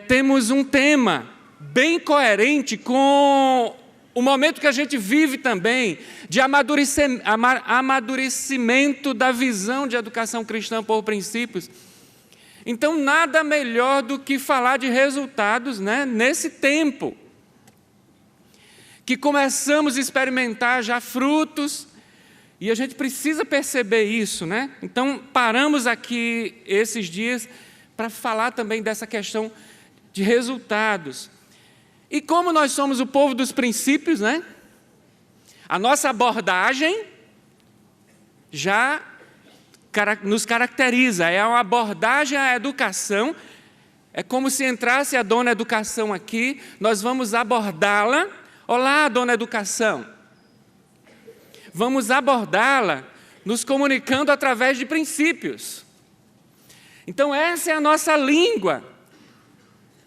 temos um tema bem coerente com o momento que a gente vive também, de amadurecimento da visão de educação cristã por princípios. Então, nada melhor do que falar de resultados, né, nesse tempo, que começamos a experimentar já frutos, e a gente precisa perceber isso, né? Então, paramos aqui esses dias para falar também dessa questão de resultados. E como nós somos o povo dos princípios, né? A nossa abordagem já nos caracteriza, é uma abordagem à educação, é como se entrasse a dona educação aqui, nós vamos abordá-la. Olá, dona educação. Vamos abordá-la nos comunicando através de princípios. Então, essa é a nossa língua.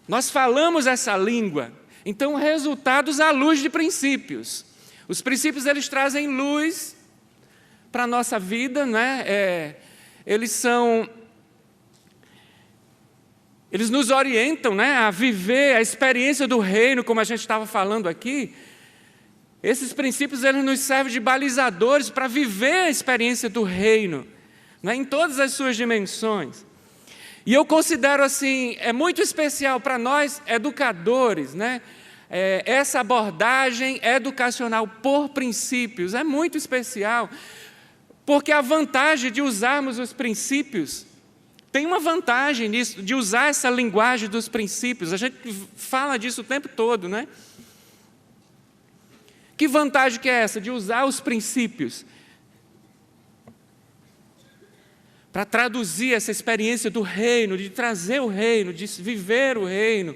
Nós falamos essa língua. Então, resultados à luz de princípios. Os princípios, eles trazem luz para a nossa vida, né? Eles nos orientam, né, a viver a experiência do reino, como a gente estava falando aqui. Esses princípios, eles nos servem de balizadores para viver a experiência do reino, né, em todas as suas dimensões. E eu considero assim, é muito especial para nós, educadores, né, essa abordagem educacional por princípios, é muito especial, porque a vantagem de usarmos os princípios, tem uma vantagem nisso, de usar essa linguagem dos princípios, a gente fala disso o tempo todo, né? Que vantagem que é essa, de usar os princípios para traduzir essa experiência do reino, de trazer o reino, de viver o reino.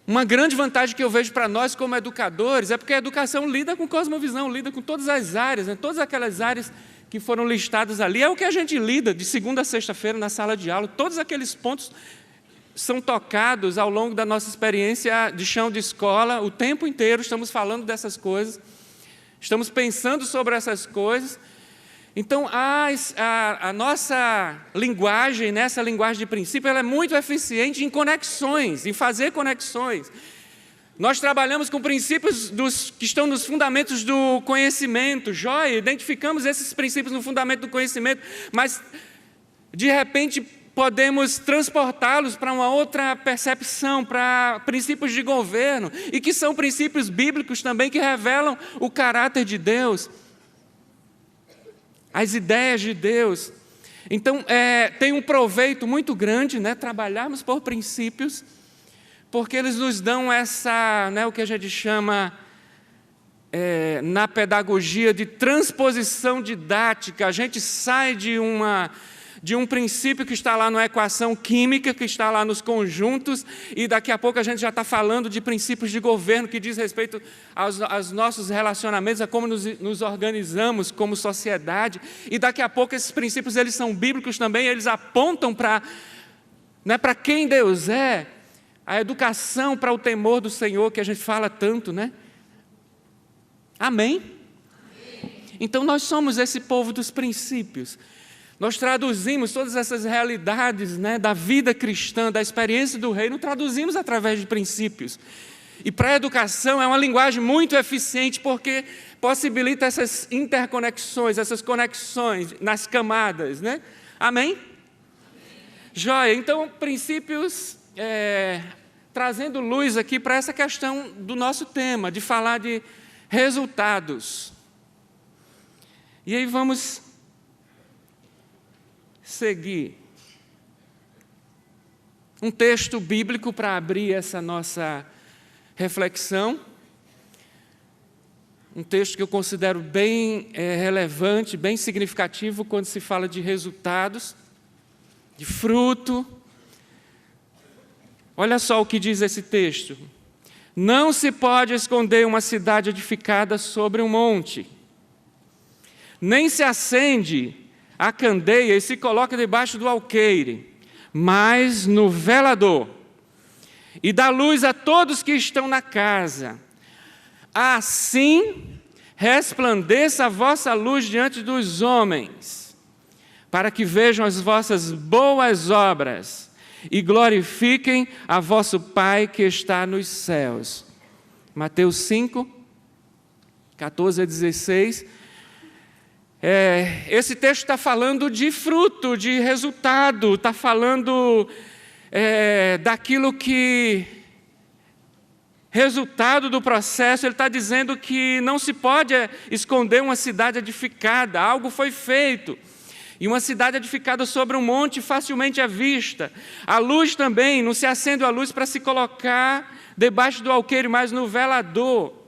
Uma grande vantagem que eu vejo para nós como educadores é porque a educação lida com cosmovisão, lida com todas as áreas, né? Todas aquelas áreas que foram listadas ali, é o que a gente lida de segunda a sexta-feira na sala de aula, todos aqueles pontos são tocados ao longo da nossa experiência de chão de escola, o tempo inteiro estamos falando dessas coisas, estamos pensando sobre essas coisas. Então, a nossa linguagem, nessa linguagem de princípio, ela é muito eficiente em conexões, em fazer conexões. Nós trabalhamos com princípios que estão nos fundamentos do conhecimento, joia, identificamos esses princípios no fundamento do conhecimento, mas, de repente, podemos transportá-los para uma outra percepção, para princípios de governo, e que são princípios bíblicos também, que revelam o caráter de Deus, as ideias de Deus. Então, tem um proveito muito grande, né, trabalharmos por princípios, porque eles nos dão essa, né, o que a gente chama, na pedagogia, de transposição didática. A gente sai de um princípio que está lá na equação química, que está lá nos conjuntos, e daqui a pouco a gente já está falando de princípios de governo, que diz respeito aos nossos relacionamentos, a como nos organizamos como sociedade, e daqui a pouco esses princípios, eles são bíblicos também, eles apontam para, né, para quem Deus é, a educação para o temor do Senhor, que a gente fala tanto, né? Amém? Então, nós somos esse povo dos princípios. Nós traduzimos todas essas realidades, né, da vida cristã, da experiência do reino, traduzimos através de princípios. E para a educação é uma linguagem muito eficiente, porque possibilita essas interconexões, essas conexões nas camadas, né? Amém? Joia, então, princípios, trazendo luz aqui para essa questão do nosso tema, de falar de resultados. E aí vamos seguir. Um texto bíblico para abrir essa nossa reflexão. Um texto que eu considero bem relevante, bem significativo quando se fala de resultados, de fruto. Olha só o que diz esse texto. Não se pode esconder uma cidade edificada sobre um monte, nem se acende a candeia e se coloca debaixo do alqueire, mas no velador, e dá luz a todos que estão na casa. Assim resplandeça a vossa luz diante dos homens, para que vejam as vossas boas obras e glorifiquem a vosso Pai que está nos céus. Mateus 5, 14 a 16. Esse texto está falando de fruto, de resultado, está falando daquilo que... resultado do processo. Ele está dizendo que não se pode esconder uma cidade edificada, algo foi feito. E uma cidade edificada sobre um monte facilmente é vista. A luz também, não se acende a luz para se colocar debaixo do alqueire, mas no velador.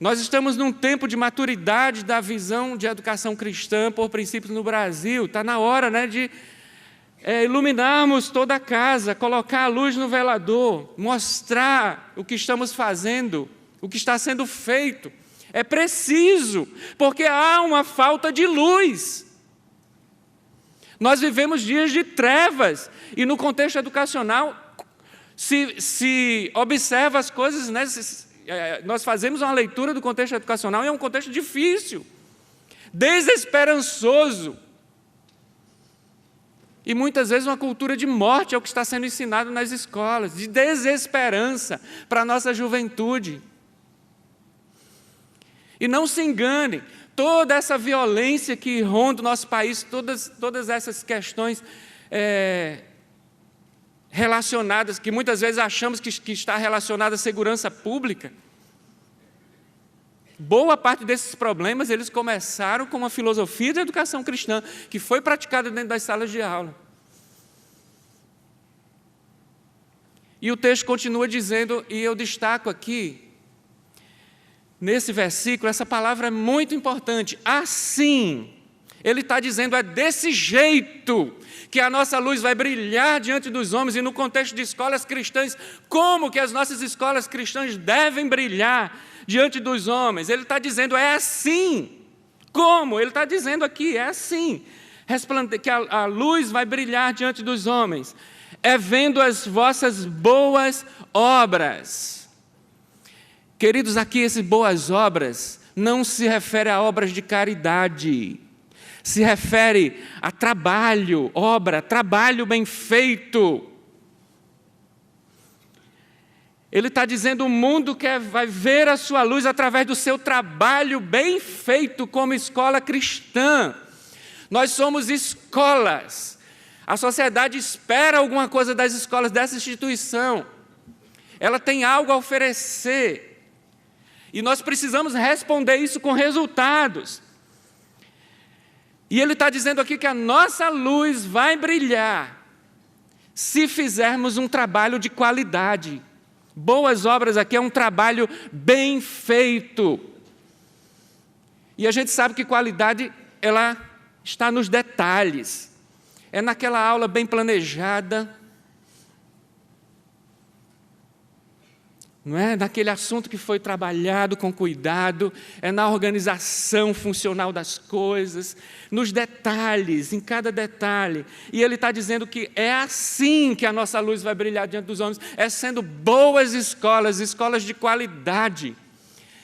Nós estamos num tempo de maturidade da visão de educação cristã por princípios no Brasil. Está na hora, né, de iluminarmos toda a casa, colocar a luz no velador, mostrar o que estamos fazendo, o que está sendo feito. É preciso, porque há uma falta de luz. Nós vivemos dias de trevas, e no contexto educacional, se observa as coisas, né, nós fazemos uma leitura do contexto educacional, e é um contexto difícil, desesperançoso, e muitas vezes uma cultura de morte é o que está sendo ensinado nas escolas, de desesperança para a nossa juventude. E não se engane, toda essa violência que ronda o nosso país, todas essas questões relacionadas, que muitas vezes achamos que está relacionada à segurança pública, boa parte desses problemas, eles começaram com uma filosofia de educação cristã, que foi praticada dentro das salas de aula. E o texto continua dizendo, e eu destaco aqui, nesse versículo, essa palavra é muito importante, assim. Ele está dizendo, é desse jeito que a nossa luz vai brilhar diante dos homens. E no contexto de escolas cristãs, como que as nossas escolas cristãs devem brilhar diante dos homens? Ele está dizendo, é assim. Como? Ele está dizendo aqui, é assim. Que a luz vai brilhar diante dos homens. É vendo as vossas boas obras. Queridos, aqui essas boas obras não se refere a obras de caridade. Se refere a trabalho, obra, trabalho bem feito. Ele está dizendo, o mundo vai ver a sua luz através do seu trabalho bem feito como escola cristã. Nós somos escolas. A sociedade espera alguma coisa das escolas dessa instituição. Ela tem algo a oferecer. E nós precisamos responder isso com resultados. E ele está dizendo aqui que a nossa luz vai brilhar se fizermos um trabalho de qualidade. Boas obras aqui é um trabalho bem feito. E a gente sabe que qualidade, ela está nos detalhes. É naquela aula bem planejada, não é? Naquele assunto que foi trabalhado com cuidado, é na organização funcional das coisas, nos detalhes, em cada detalhe. E ele está dizendo que é assim que a nossa luz vai brilhar diante dos homens, é sendo boas escolas, escolas de qualidade.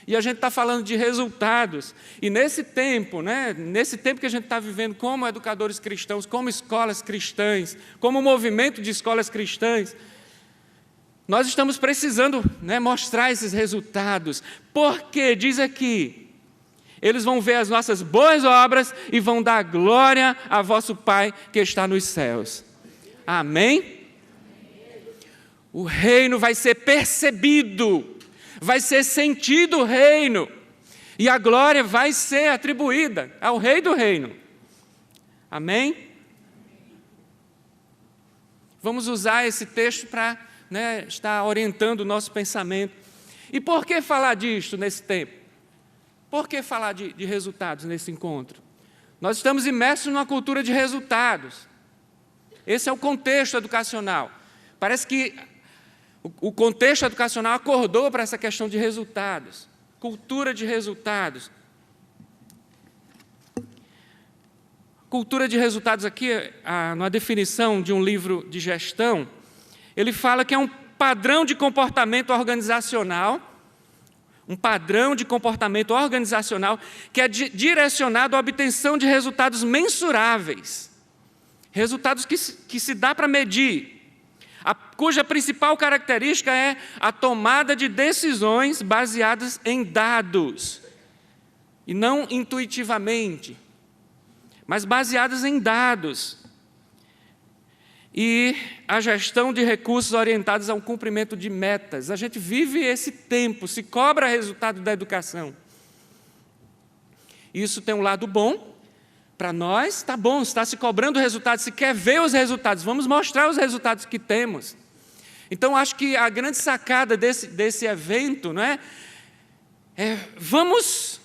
E a gente está falando de resultados. E nesse tempo, né, nesse tempo que a gente está vivendo como educadores cristãos, como escolas cristãs, como movimento de escolas cristãs, nós estamos precisando, né, mostrar esses resultados. Porque, diz aqui, eles vão ver as nossas boas obras e vão dar glória a vosso Pai que está nos céus. Amém? O reino vai ser percebido, vai ser sentido o reino, e a glória vai ser atribuída ao Rei do reino. Amém? Vamos usar esse texto para estar orientando o nosso pensamento. E por que falar disto nesse tempo? Por que falar de resultados nesse encontro? Nós estamos imersos numa cultura de resultados. Esse é o contexto educacional. Parece que o contexto educacional acordou para essa questão de resultados. Cultura de resultados. Cultura de resultados aqui, na definição de um livro de gestão, ele fala que é um padrão de comportamento organizacional, que é direcionado à obtenção de resultados mensuráveis. Resultados que se dá para medir, cuja principal característica é a tomada de decisões baseadas em dados, e não intuitivamente, mas baseadas em dados. E a gestão de recursos orientados ao cumprimento de metas. A gente vive esse tempo, se cobra resultado da educação. Isso tem um lado bom, para nós está bom, está se cobrando resultados, se quer ver os resultados, vamos mostrar os resultados que temos. Então, acho que a grande sacada desse evento, não é? Vamos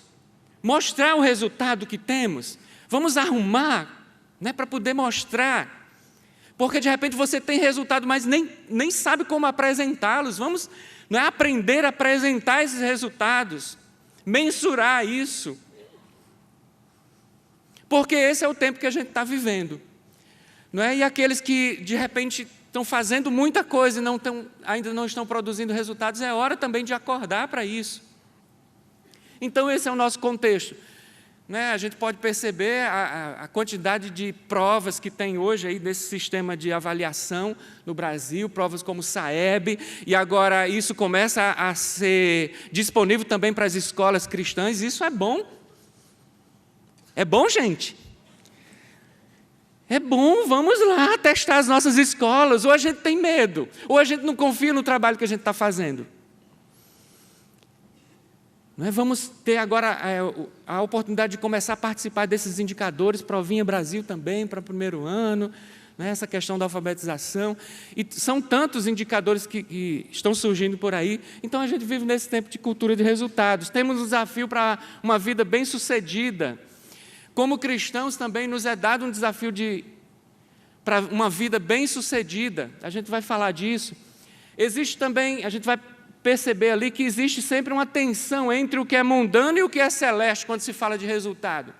mostrar o resultado que temos, vamos arrumar, né, para poder mostrar. Porque, de repente, você tem resultado, mas nem sabe como apresentá-los. Vamos, não é, aprender a apresentar esses resultados, mensurar isso. Porque esse é o tempo que a gente está vivendo. Não é? E aqueles que, de repente, estão fazendo muita coisa e ainda não estão produzindo resultados, é hora também de acordar para isso. Então, esse é o nosso contexto. Né, a gente pode perceber a quantidade de provas que tem hoje aí nesse sistema de avaliação no Brasil, provas como o SAEB, e agora isso começa a ser disponível também para as escolas cristãs. Isso é bom. É bom, gente? É bom, vamos lá testar as nossas escolas. Ou a gente tem medo, ou a gente não confia no trabalho que a gente está fazendo. Vamos ter agora a oportunidade de começar a participar desses indicadores, Provinha Brasil também, para o primeiro ano, né, essa questão da alfabetização. E são tantos indicadores que estão surgindo por aí. Então, a gente vive nesse tempo de cultura de resultados. Temos um desafio para uma vida bem-sucedida. Como cristãos, também nos é dado um desafio para uma vida bem-sucedida. A gente vai falar disso. Existe também, a gente vai perceber ali que existe sempre uma tensão entre o que é mundano e o que é celeste, quando se fala de resultado.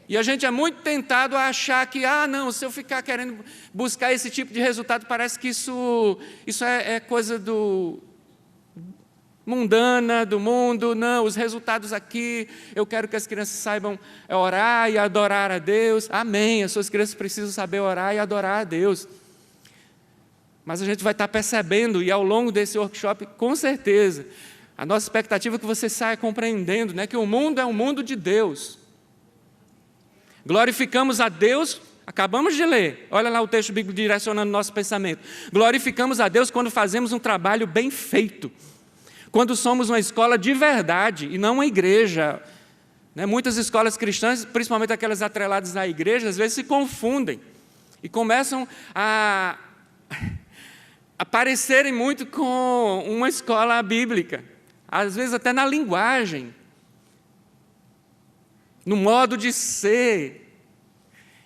E a gente é muito tentado a achar que, não, se eu ficar querendo buscar esse tipo de resultado, parece que isso é coisa mundana, do mundo. Não, os resultados aqui, eu quero que as crianças saibam orar e adorar a Deus. Amém, as suas crianças precisam saber orar e adorar a Deus. Mas a gente vai estar percebendo, e ao longo desse workshop, com certeza, a nossa expectativa é que você saia compreendendo, né, que o mundo é um mundo de Deus. Glorificamos a Deus, acabamos de ler, olha lá o texto bíblico direcionando o nosso pensamento. Glorificamos a Deus quando fazemos um trabalho bem feito, quando somos uma escola de verdade e não uma igreja. Né, muitas escolas cristãs, principalmente aquelas atreladas à igreja, às vezes se confundem e começam a parecerem muito com uma escola bíblica, às vezes até na linguagem, no modo de ser.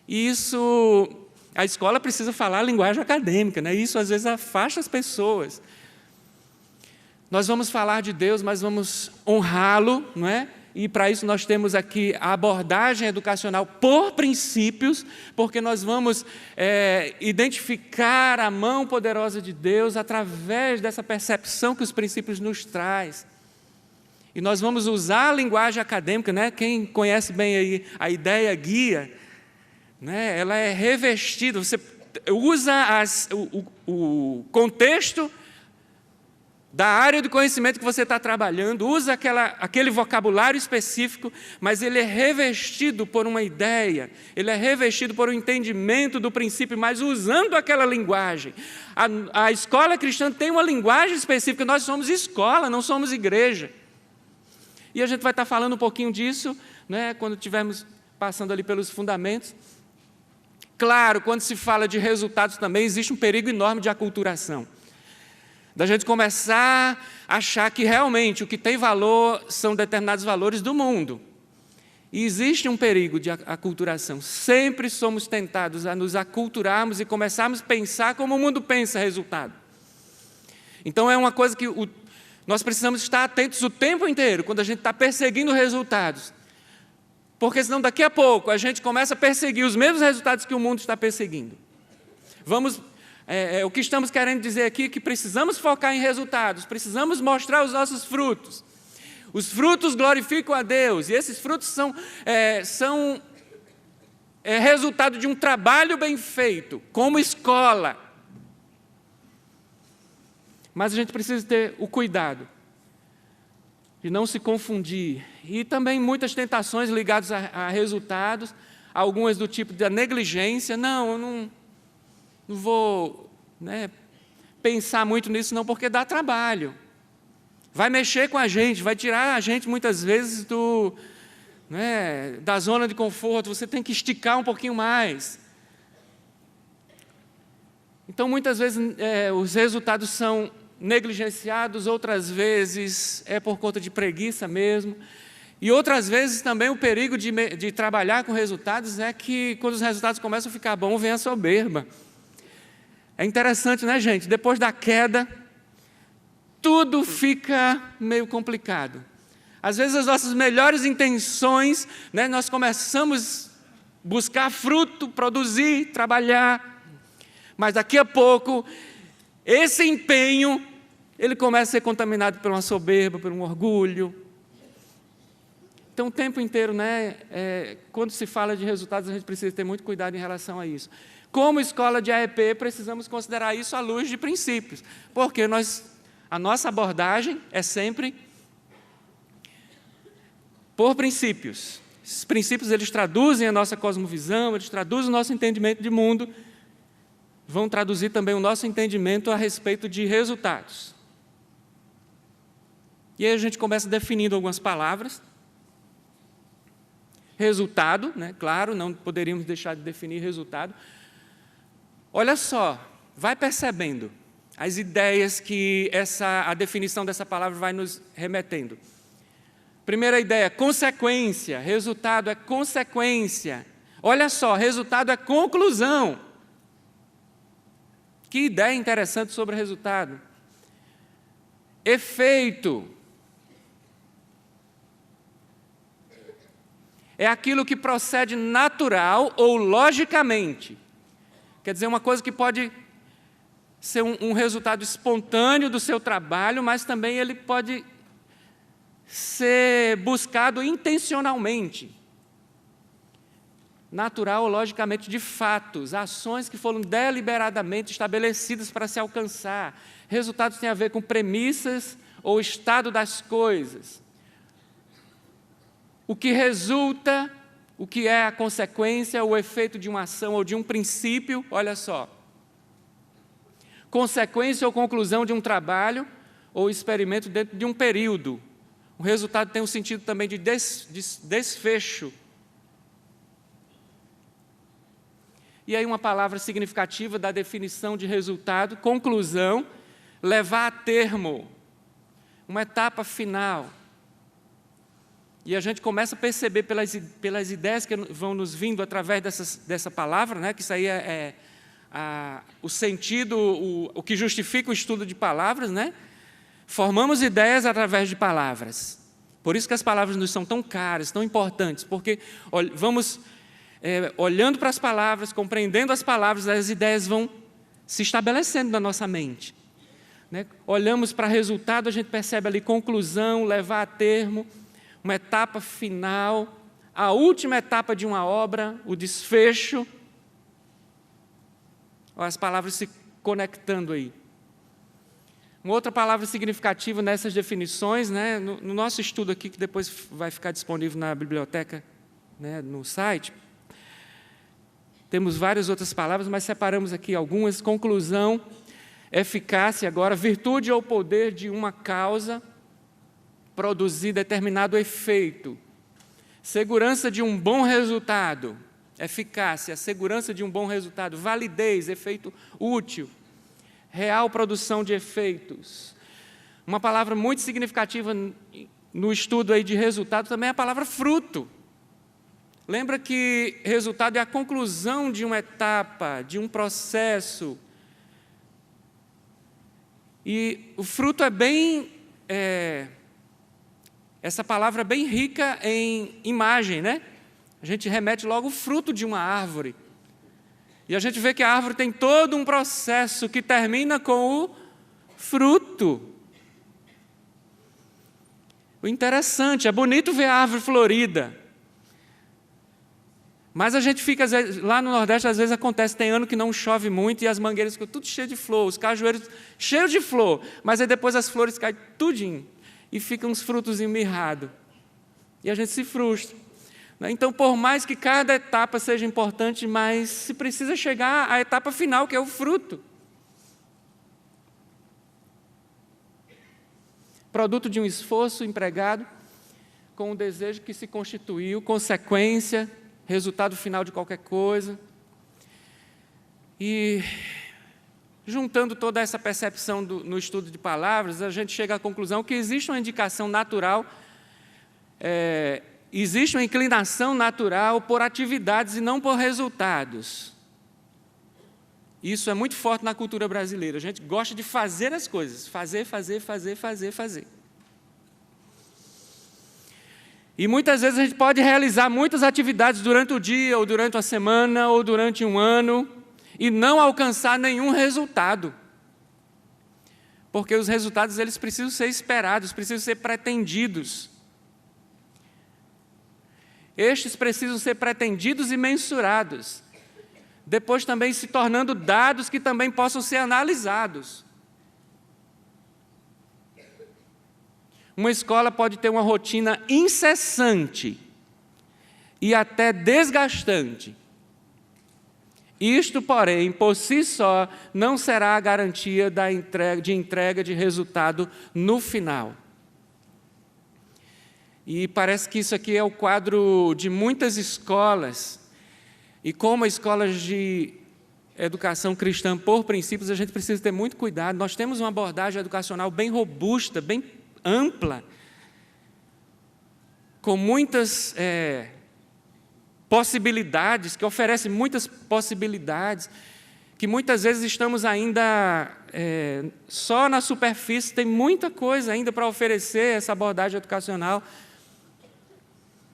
E isso, a escola precisa falar a linguagem acadêmica, né? Isso às vezes afasta as pessoas. Nós vamos falar de Deus, mas vamos honrá-lo, não é? E para isso nós temos aqui a abordagem educacional por princípios, porque nós vamos identificar a mão poderosa de Deus através dessa percepção que os princípios nos traz. E nós vamos usar a linguagem acadêmica, né? Quem conhece bem aí a ideia guia, né? Ela é revestida, você usa o contexto da área de conhecimento que você está trabalhando, usa aquele vocabulário específico, mas ele é revestido por uma ideia, ele é revestido por um entendimento do princípio, mas usando aquela linguagem. A escola cristã tem uma linguagem específica, nós somos escola, não somos igreja. E a gente vai estar falando um pouquinho disso, né, quando estivermos passando ali pelos fundamentos. Claro, quando se fala de resultados também, existe um perigo enorme de aculturação. Da gente começar a achar que realmente o que tem valor são determinados valores do mundo. E existe um perigo de aculturação. Sempre somos tentados a nos aculturarmos e começarmos a pensar como o mundo pensa resultado. Então é uma coisa que nós precisamos estar atentos o tempo inteiro, quando a gente está perseguindo resultados. Porque senão daqui a pouco a gente começa a perseguir os mesmos resultados que o mundo está perseguindo. O que estamos querendo dizer aqui é que precisamos focar em resultados, precisamos mostrar os nossos frutos. Os frutos glorificam a Deus, e esses frutos são é resultado de um trabalho bem feito, como escola. Mas a gente precisa ter o cuidado de não se confundir. E também muitas tentações ligadas a resultados, algumas do tipo da negligência. Não, eu não vou pensar muito nisso não, porque dá trabalho. Vai mexer com a gente, vai tirar a gente muitas vezes da zona de conforto. Você tem que esticar um pouquinho mais. Então, muitas vezes, os resultados são negligenciados, outras vezes é por conta de preguiça mesmo. E outras vezes também o perigo de trabalhar com resultados é que, quando os resultados começam a ficar bons, vem a soberba. É interessante, né, gente? Depois da queda, tudo fica meio complicado. Às vezes as nossas melhores intenções, nós começamos a buscar fruto, produzir, trabalhar, mas daqui a pouco, esse empenho, ele começa a ser contaminado por uma soberba, por um orgulho. Então, o tempo inteiro, quando se fala de resultados, a gente precisa ter muito cuidado em relação a isso. Como escola de AEP, precisamos considerar isso à luz de princípios, porque a nossa abordagem é sempre por princípios. Esses princípios, eles traduzem a nossa cosmovisão, eles traduzem o nosso entendimento de mundo, vão traduzir também o nosso entendimento a respeito de resultados. E aí a gente começa definindo algumas palavras. Resultado, claro, não poderíamos deixar de definir resultado. Olha só, vai percebendo as ideias que a definição dessa palavra vai nos remetendo. Primeira ideia, consequência. Resultado é consequência. Olha só, resultado é conclusão. Que ideia interessante sobre resultado. Efeito. É aquilo que procede natural ou logicamente. Quer dizer, uma coisa que pode ser um resultado espontâneo do seu trabalho, mas também ele pode ser buscado intencionalmente. Natural ou logicamente de fatos, ações que foram deliberadamente estabelecidas para se alcançar. Resultados têm a ver com premissas ou estado das coisas. O que resulta, o que é a consequência, o efeito de uma ação ou de um princípio, olha só. Consequência ou conclusão de um trabalho ou experimento dentro de um período. O resultado tem um sentido também de desfecho. E aí uma palavra significativa da definição de resultado, conclusão, levar a termo, uma etapa final. E a gente começa a perceber pelas ideias que vão nos vindo através dessa palavra, que isso aí é o sentido, o que justifica o estudo de palavras, Formamos ideias através de palavras. Por isso que as palavras nos são tão caras, tão importantes, porque vamos olhando para as palavras, compreendendo as palavras, as ideias vão se estabelecendo na nossa mente. Olhamos para resultado, a gente percebe ali conclusão, levar a termo, uma etapa final, a última etapa de uma obra, o desfecho. As palavras se conectando aí. Uma outra palavra significativa nessas definições, no nosso estudo aqui, que depois vai ficar disponível na biblioteca, no site, temos várias outras palavras, mas separamos aqui algumas. Conclusão, eficácia agora, virtude ou poder de uma causa, produzir determinado efeito, segurança de um bom resultado, eficácia, segurança de um bom resultado, validez, efeito útil, real produção de efeitos. Uma palavra muito significativa no estudo aí de resultado também é a palavra fruto. Lembra que resultado é a conclusão de uma etapa, de um processo. E o fruto é bem... essa palavra é bem rica em imagem, A gente remete logo ao fruto de uma árvore. E a gente vê que a árvore tem todo um processo que termina com o fruto. O interessante, é bonito ver a árvore florida. Mas a gente fica, às vezes, lá no Nordeste, às vezes acontece, tem ano que não chove muito e as mangueiras ficam tudo cheias de flor, os cajueiros cheios de flor, mas aí depois as flores caem tudinho e ficam uns frutos mirrados. E a gente se frustra. Então, por mais que cada etapa seja importante, mas se precisa chegar à etapa final, que é o fruto. Produto de um esforço empregado com um desejo que se constituiu, consequência, resultado final de qualquer coisa. E, juntando toda essa percepção no estudo de palavras, a gente chega à conclusão que existe uma indicação natural, existe uma inclinação natural por atividades e não por resultados. Isso é muito forte na cultura brasileira. A gente gosta de fazer as coisas, fazer. E muitas vezes a gente pode realizar muitas atividades durante o dia, ou durante a semana, ou durante um ano, e não alcançar nenhum resultado. Porque os resultados eles precisam ser esperados, precisam ser pretendidos. Estes precisam ser pretendidos e mensurados. Depois também se tornando dados que também possam ser analisados. Uma escola pode ter uma rotina incessante e até desgastante. Isto, porém, por si só, não será a garantia de entrega de resultado no final. E parece que isso aqui é o quadro de muitas escolas. E como escolas de educação cristã por princípios, a gente precisa ter muito cuidado. Nós temos uma abordagem educacional bem robusta, bem ampla, com muitas possibilidades, que oferece muitas possibilidades, que muitas vezes estamos ainda só na superfície, tem muita coisa ainda para oferecer essa abordagem educacional.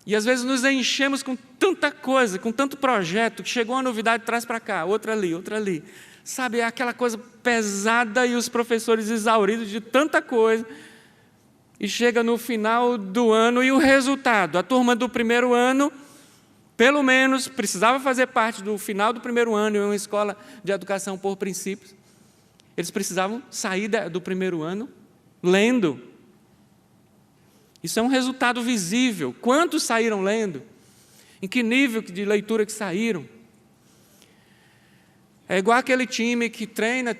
E às vezes nos enchemos com tanta coisa, com tanto projeto, que chegou uma novidade, traz para cá, outra ali. Sabe, é aquela coisa pesada e os professores exauridos de tanta coisa. E chega no final do ano e o resultado, a turma do primeiro ano, pelo menos, precisava fazer parte do final do primeiro ano em uma escola de educação por princípios. Eles precisavam sair do primeiro ano lendo. Isso é um resultado visível. Quantos saíram lendo? Em que nível de leitura que saíram? É igual aquele time que treina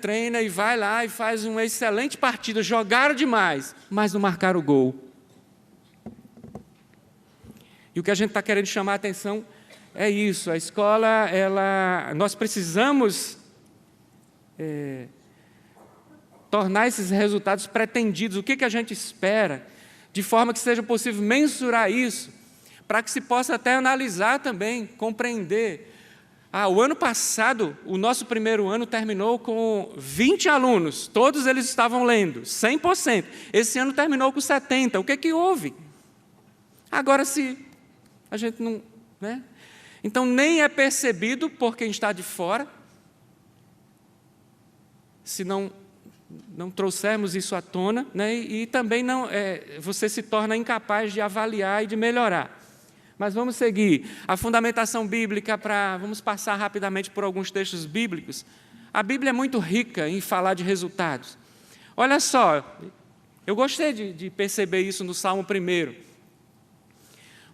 e vai lá e faz uma excelente partida. Jogaram demais, mas não marcaram o gol. E o que a gente está querendo chamar a atenção é isso. A escola, nós precisamos tornar esses resultados pretendidos. O que a gente espera? De forma que seja possível mensurar isso, para que se possa até analisar também, compreender. O ano passado, o nosso primeiro ano terminou com 20 alunos, todos eles estavam lendo, 100%. Esse ano terminou com 70%. O que houve? Agora, se a gente não... Então, nem é percebido por quem está de fora, se não trouxermos isso à tona, e também você se torna incapaz de avaliar e de melhorar. Mas vamos seguir. A fundamentação bíblica, vamos passar rapidamente por alguns textos bíblicos. A Bíblia é muito rica em falar de resultados. Olha só, eu gostei de perceber isso no Salmo 1.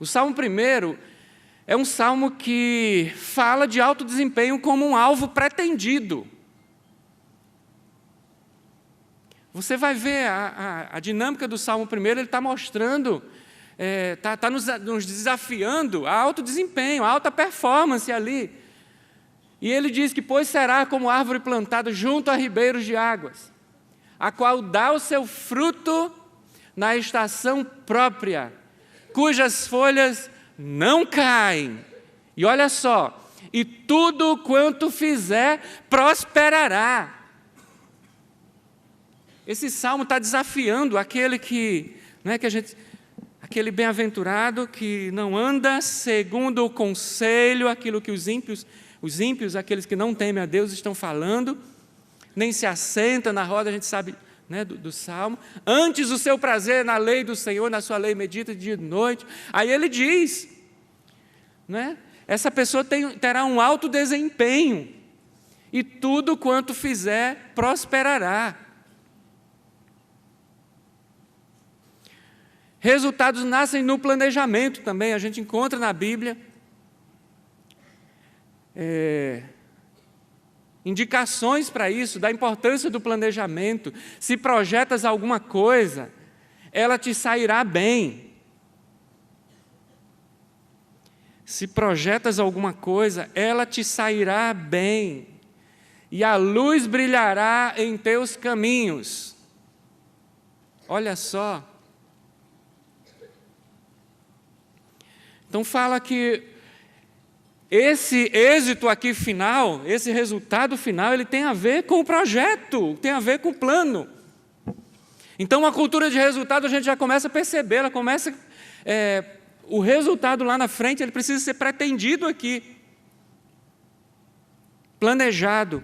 O Salmo 1 é um salmo que fala de alto desempenho como um alvo pretendido. Você vai ver a dinâmica do Salmo 1, ele está mostrando, está nos desafiando a alto desempenho, a alta performance ali. E ele diz que, pois será como árvore plantada junto a ribeiros de águas, a qual dá o seu fruto na estação própria, cujas folhas não caem. E olha só, e tudo quanto fizer prosperará. Esse salmo está desafiando aquele aquele bem-aventurado que não anda segundo o conselho, aquilo que os ímpios, aqueles que não temem a Deus, estão falando, nem se assenta na roda, a gente sabe do salmo. Antes o seu prazer na lei do Senhor, na sua lei medita de dia e de noite. Aí ele diz, essa pessoa terá um alto desempenho, e tudo quanto fizer prosperará. Resultados nascem no planejamento também, a gente encontra na Bíblia indicações para isso, da importância do planejamento. Se projetas alguma coisa, ela te sairá bem. Se projetas alguma coisa, ela te sairá bem. E a luz brilhará em teus caminhos. Olha só. Então fala que esse êxito aqui final, esse resultado final, ele tem a ver com o projeto, tem a ver com o plano. Então, a cultura de resultado, a gente já começa a perceber, ela começa, o resultado lá na frente, ele precisa ser pretendido aqui, planejado.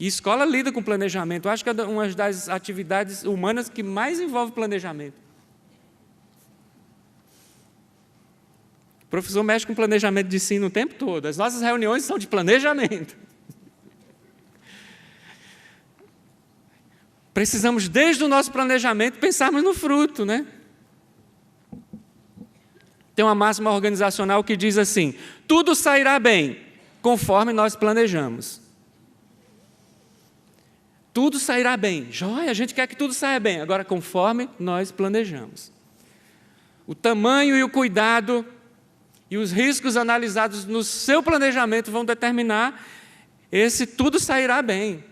E escola lida com planejamento. Eu acho que é uma das atividades humanas que mais envolve planejamento. O professor mexe com planejamento de ensino o tempo todo. As nossas reuniões são de planejamento. Precisamos, desde o nosso planejamento, pensarmos no fruto, né? Tem uma máxima organizacional que diz assim: tudo sairá bem, conforme nós planejamos. Tudo sairá bem. Joia, a gente quer que tudo saia bem. Agora, conforme nós planejamos. O tamanho e o cuidado e os riscos analisados no seu planejamento vão determinar esse tudo sairá bem.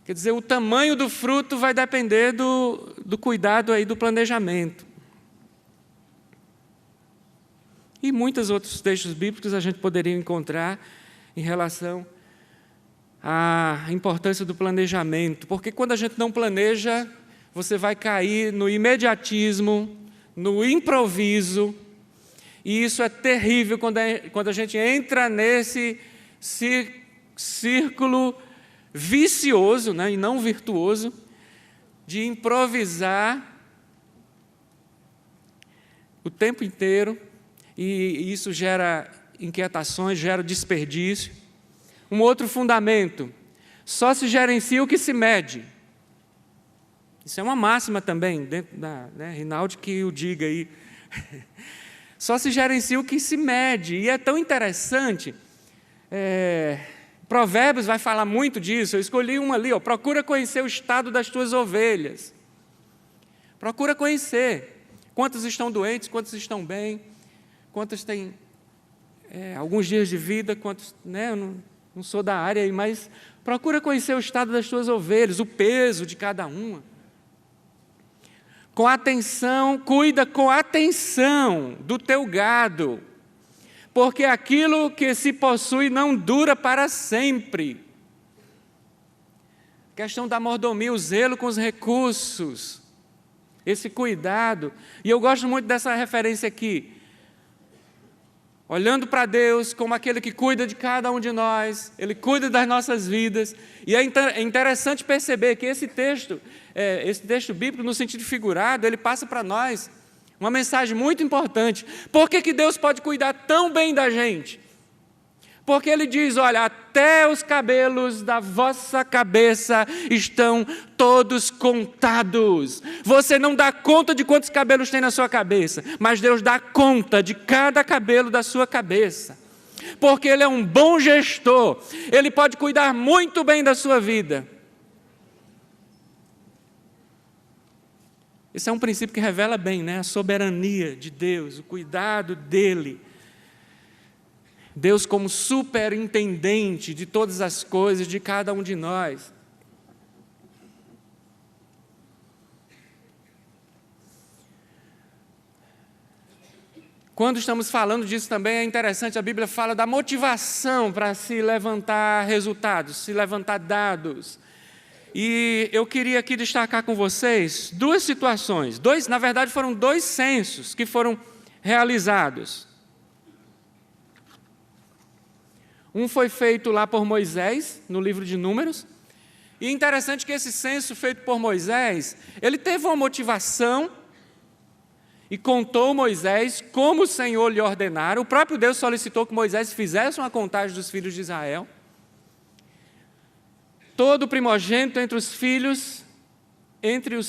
Quer dizer, o tamanho do fruto vai depender do cuidado aí do planejamento. E muitos outros textos bíblicos a gente poderia encontrar em relação à importância do planejamento. Porque quando a gente não planeja, você vai cair no imediatismo, no improviso. E isso é terrível quando a gente entra nesse círculo vicioso, né, e não virtuoso, de improvisar o tempo inteiro, e isso gera inquietações, gera desperdício. Um outro fundamento: só se gerencia o que se mede. Isso é uma máxima também, dentro da Rinaldi que o diga aí. Só se gerencia o que se mede. E é tão interessante. Provérbios vai falar muito disso. Eu escolhi uma ali. Procura conhecer o estado das tuas ovelhas. Procura conhecer. Quantos estão doentes, quantos estão bem, quantos têm alguns dias de vida, quantos... Né, eu não sou da área aí, mas procura conhecer o estado das tuas ovelhas, o peso de cada uma. Com atenção, cuida com atenção do teu gado, porque aquilo que se possui não dura para sempre. A questão da mordomia, o zelo com os recursos, esse cuidado. E eu gosto muito dessa referência aqui. Olhando para Deus como aquele que cuida de cada um de nós, Ele cuida das nossas vidas. E é interessante perceber que esse texto bíblico, no sentido figurado, ele passa para nós uma mensagem muito importante. Por que Deus pode cuidar tão bem da gente? Porque Ele diz: olha, até os cabelos da vossa cabeça estão todos contados. Você não dá conta de quantos cabelos tem na sua cabeça, mas Deus dá conta de cada cabelo da sua cabeça. Porque Ele é um bom gestor, Ele pode cuidar muito bem da sua vida. Esse é um princípio que revela bem, né, a soberania de Deus, o cuidado dEle. Deus como superintendente de todas as coisas, de cada um de nós. Quando estamos falando disso também é interessante, a Bíblia fala da motivação para se levantar resultados, se levantar dados. E eu queria aqui destacar com vocês duas situações. Na verdade, foram 2 censos que foram realizados. Um foi feito lá por Moisés, no livro de Números. E é interessante que esse censo feito por Moisés, ele teve uma motivação e contou Moisés como o Senhor lhe ordenara. O próprio Deus solicitou que Moisés fizesse uma contagem dos filhos de Israel. Todo primogênito entre os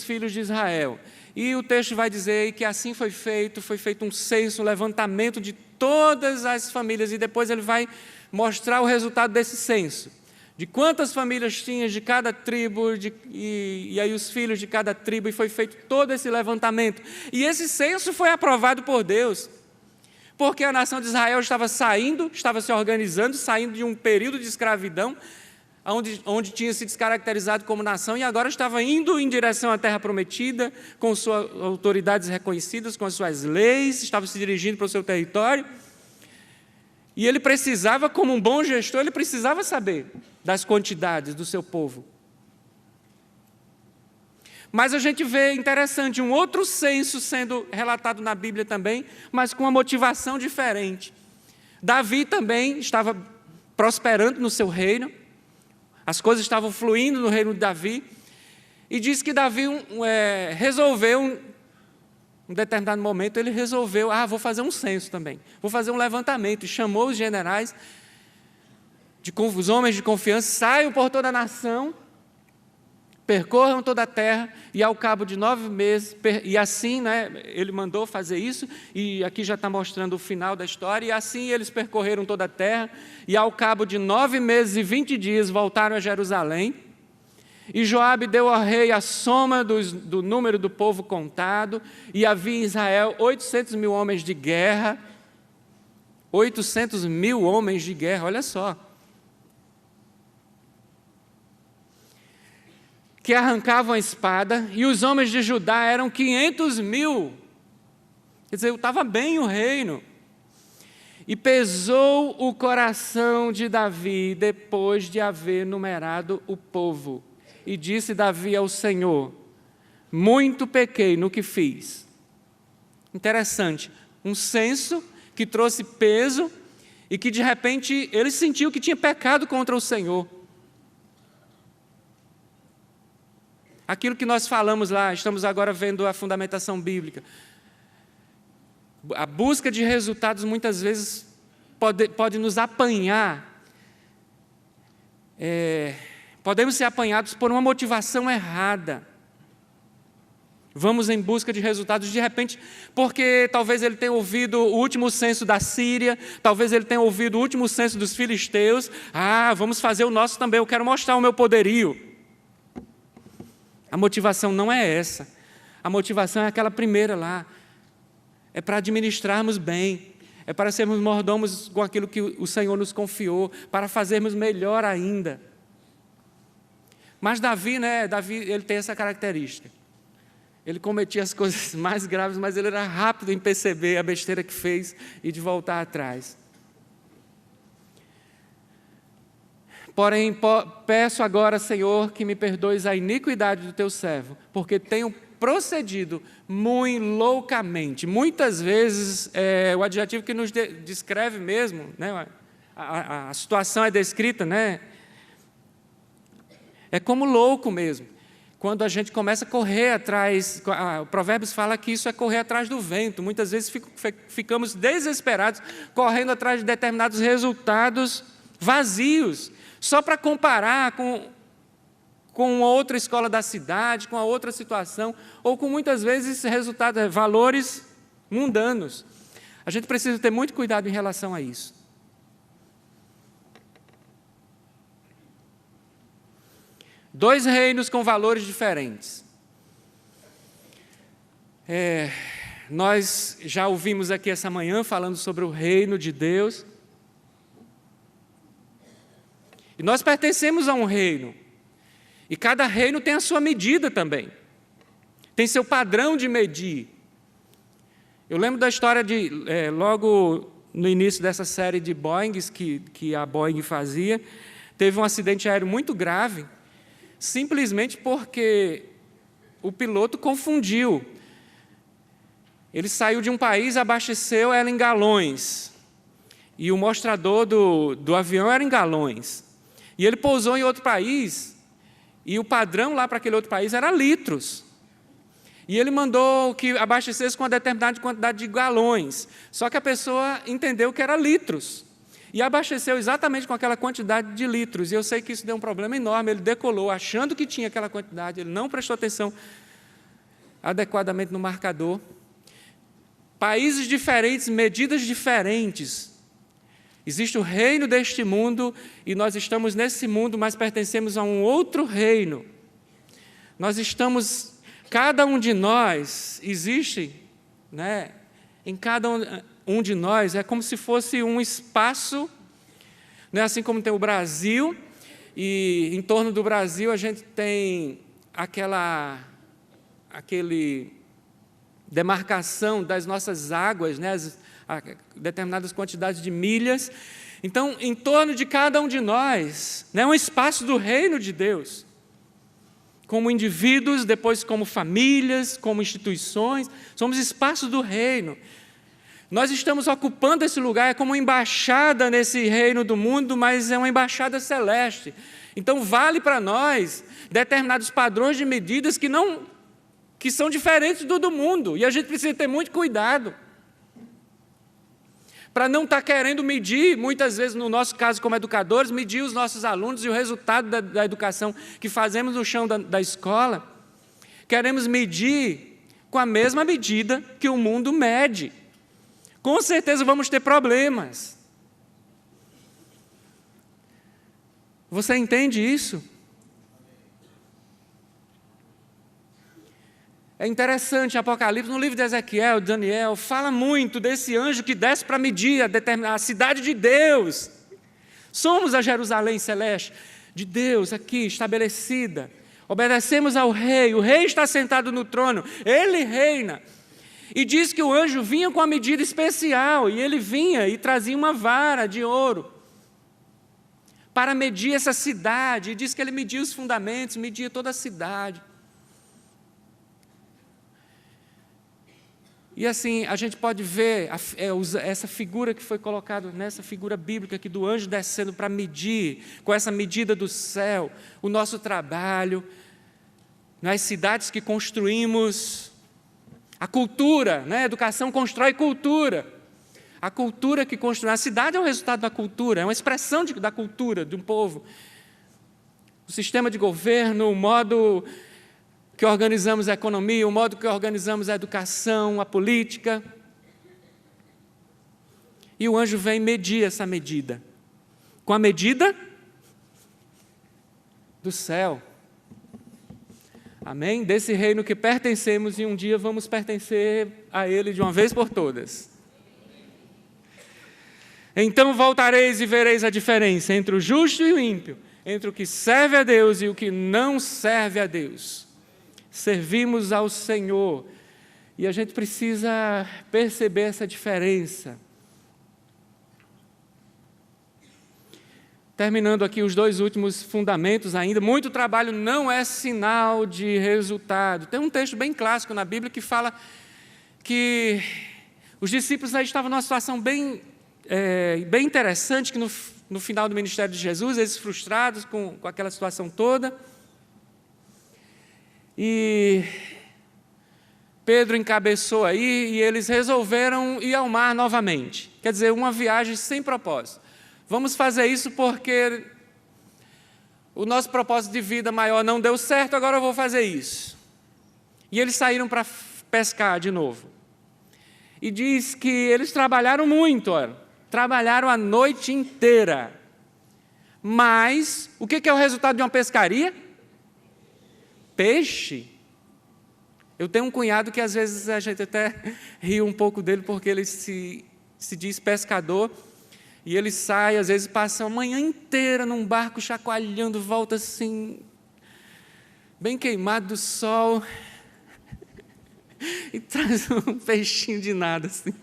filhos de Israel. E o texto vai dizer que assim foi feito um censo, um levantamento de todas as famílias, e depois ele vai mostrar o resultado desse censo, de quantas famílias tinha de cada tribo, e aí os filhos de cada tribo, e foi feito todo esse levantamento. E esse censo foi aprovado por Deus, porque a nação de Israel estava se organizando, saindo de um período de escravidão, onde tinha se descaracterizado como nação, e agora estava indo em direção à terra prometida, com suas autoridades reconhecidas, com as suas leis, estava se dirigindo para o seu território, e ele precisava, como um bom gestor, ele precisava saber das quantidades do seu povo. Mas a gente vê, interessante, um outro censo sendo relatado na Bíblia também, mas com uma motivação diferente. Davi também estava prosperando no seu reino, as coisas estavam fluindo no reino de Davi, e diz que Davi resolveu, em determinado momento, ele resolveu, vou fazer um censo também, vou fazer um levantamento, e chamou os generais, os homens de confiança, saiam por toda a nação, percorram toda a terra, e ao cabo de 9 meses, e assim, ele mandou fazer isso, e aqui já está mostrando o final da história, e assim eles percorreram toda a terra, e ao cabo de 9 meses e 20 dias voltaram a Jerusalém, e Joabe deu ao rei a soma do número do povo contado, e havia em Israel 800 mil homens de guerra, 800 mil homens de guerra, olha só, que arrancavam a espada, e os homens de Judá eram 500 mil. Quer dizer, estava bem o reino. E pesou o coração de Davi, depois de haver numerado o povo. E disse Davi ao Senhor, muito pequei no que fiz. Interessante, um censo que trouxe peso, e que de repente ele sentiu que tinha pecado contra o Senhor. Aquilo que nós falamos lá, estamos agora vendo a fundamentação bíblica. A busca de resultados muitas vezes pode nos apanhar. Podemos ser apanhados por uma motivação errada. Vamos em busca de resultados, de repente, porque talvez ele tenha ouvido o último censo da Síria, talvez ele tenha ouvido o último censo dos filisteus. Vamos fazer o nosso também, eu quero mostrar o meu poderio. A motivação não é essa. A motivação é aquela primeira lá. É para administrarmos bem. É para sermos mordomos com aquilo que o Senhor nos confiou. Para fazermos melhor ainda. Mas Davi, ele tem essa característica. Ele cometia as coisas mais graves, mas ele era rápido em perceber a besteira que fez e de voltar atrás. Porém, peço agora, Senhor, que me perdoes a iniquidade do teu servo, porque tenho procedido muito loucamente. Muitas vezes, o adjetivo que nos descreve mesmo, a situação é descrita, é como louco mesmo. Quando a gente começa a correr atrás, o Provérbios fala que isso é correr atrás do vento. Muitas vezes ficamos desesperados, correndo atrás de determinados resultados vazios, só para comparar com outra escola da cidade, com a outra situação, ou com muitas vezes resultados, valores mundanos. A gente precisa ter muito cuidado em relação a isso. Dois reinos com valores diferentes. Nós já ouvimos aqui essa manhã falando sobre o reino de Deus. E nós pertencemos a um reino, e cada reino tem a sua medida também, tem seu padrão de medir. Eu lembro da história logo no início dessa série de Boeings que a Boeing fazia, teve um acidente aéreo muito grave, simplesmente porque o piloto confundiu. Ele saiu de um país, abasteceu ela em galões, e o mostrador do avião era em galões. E ele pousou em outro país, e o padrão lá para aquele outro país era litros. E ele mandou que abastecesse com uma determinada quantidade de galões. Só que a pessoa entendeu que era litros. E abasteceu exatamente com aquela quantidade de litros. E eu sei que isso deu um problema enorme. Ele decolou achando que tinha aquela quantidade. Ele não prestou atenção adequadamente no marcador. Países diferentes, medidas diferentes. Existe o reino deste mundo e nós estamos nesse mundo, mas pertencemos a um outro reino. Nós estamos, cada um de nós, existe, né, em cada um de nós, é como se fosse um espaço, né, assim como tem o Brasil, e em torno do Brasil a gente tem aquele demarcação das nossas águas, né, determinadas quantidades de milhas. Então, em torno de cada um de nós, né, um espaço do reino de Deus, como indivíduos, depois como famílias, como instituições, somos espaços do reino. Nós estamos ocupando esse lugar, é como uma embaixada nesse reino do mundo, mas é uma embaixada celeste. Então, vale para nós determinados padrões de medidas que são diferentes do mundo, e a gente precisa ter muito cuidado para não estar querendo medir, muitas vezes, no nosso caso como educadores, medir os nossos alunos e o resultado da educação que fazemos no chão da escola. Queremos medir com a mesma medida que o mundo mede. Com certeza vamos ter problemas. Você entende isso? É interessante, Apocalipse, no livro de Ezequiel, Daniel, fala muito desse anjo que desce para medir a cidade de Deus. Somos a Jerusalém celeste de Deus aqui, estabelecida. Obedecemos ao rei, o rei está sentado no trono, ele reina. E diz que o anjo vinha com uma medida especial, e ele vinha e trazia uma vara de ouro para medir essa cidade. E diz que ele media os fundamentos, media toda a cidade. E assim, a gente pode ver essa figura que foi colocada nessa figura bíblica aqui do anjo descendo para medir, com essa medida do céu, o nosso trabalho, nas cidades que construímos, a cultura, né? A educação constrói cultura. A cultura que constrói, a cidade é o resultado da cultura, é uma expressão da cultura de um povo. O sistema de governo, o modo que organizamos a economia, o modo que organizamos a educação, a política. E o anjo vem medir essa medida, com a medida do céu. Amém? Desse reino que pertencemos e um dia vamos pertencer a ele de uma vez por todas. Então voltareis e vereis a diferença entre o justo e o ímpio, entre o que serve a Deus e o que não serve a Deus. Servimos ao Senhor e a gente precisa perceber essa diferença. Terminando aqui os dois últimos fundamentos ainda, muito trabalho não é sinal de resultado. Tem um texto bem clássico na Bíblia que fala que os discípulos aí estavam numa situação bem interessante, que no final do ministério de Jesus, eles frustrados com aquela situação toda, e Pedro encabeçou aí e eles resolveram ir ao mar novamente. Quer dizer, uma viagem sem propósito. Vamos fazer isso porque o nosso propósito de vida maior não deu certo, agora eu vou fazer isso. E eles saíram para pescar de novo. E diz que eles trabalharam muito, trabalharam a noite inteira. Mas, o que é o resultado de uma pescaria? Peixe. Eu tenho um cunhado que às vezes a gente até ri um pouco dele porque ele se diz pescador e ele sai, às vezes passa a manhã inteira num barco chacoalhando, volta assim, bem queimado do sol e traz um peixinho de nada, assim,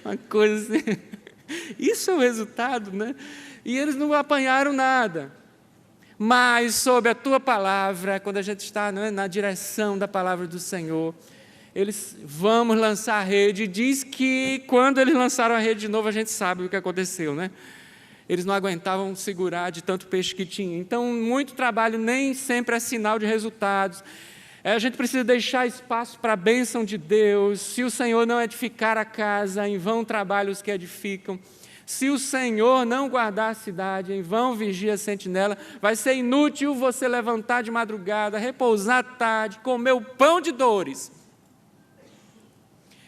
uma coisa assim. Isso é o resultado, né? E eles não apanharam nada. Mas, sob a tua palavra, quando a gente está, né, na direção da palavra do Senhor, eles vamos lançar a rede. E diz que, quando eles lançaram a rede de novo, a gente sabe o que aconteceu, né? Eles não aguentavam segurar de tanto peixe que tinha. Então, muito trabalho nem sempre é sinal de resultados. A gente precisa deixar espaço para a bênção de Deus. Se o Senhor não edificar a casa, em vão trabalham os que edificam. Se o Senhor não guardar a cidade, em vão vigia a sentinela. Vai ser inútil você levantar de madrugada, repousar à tarde, comer o pão de dores.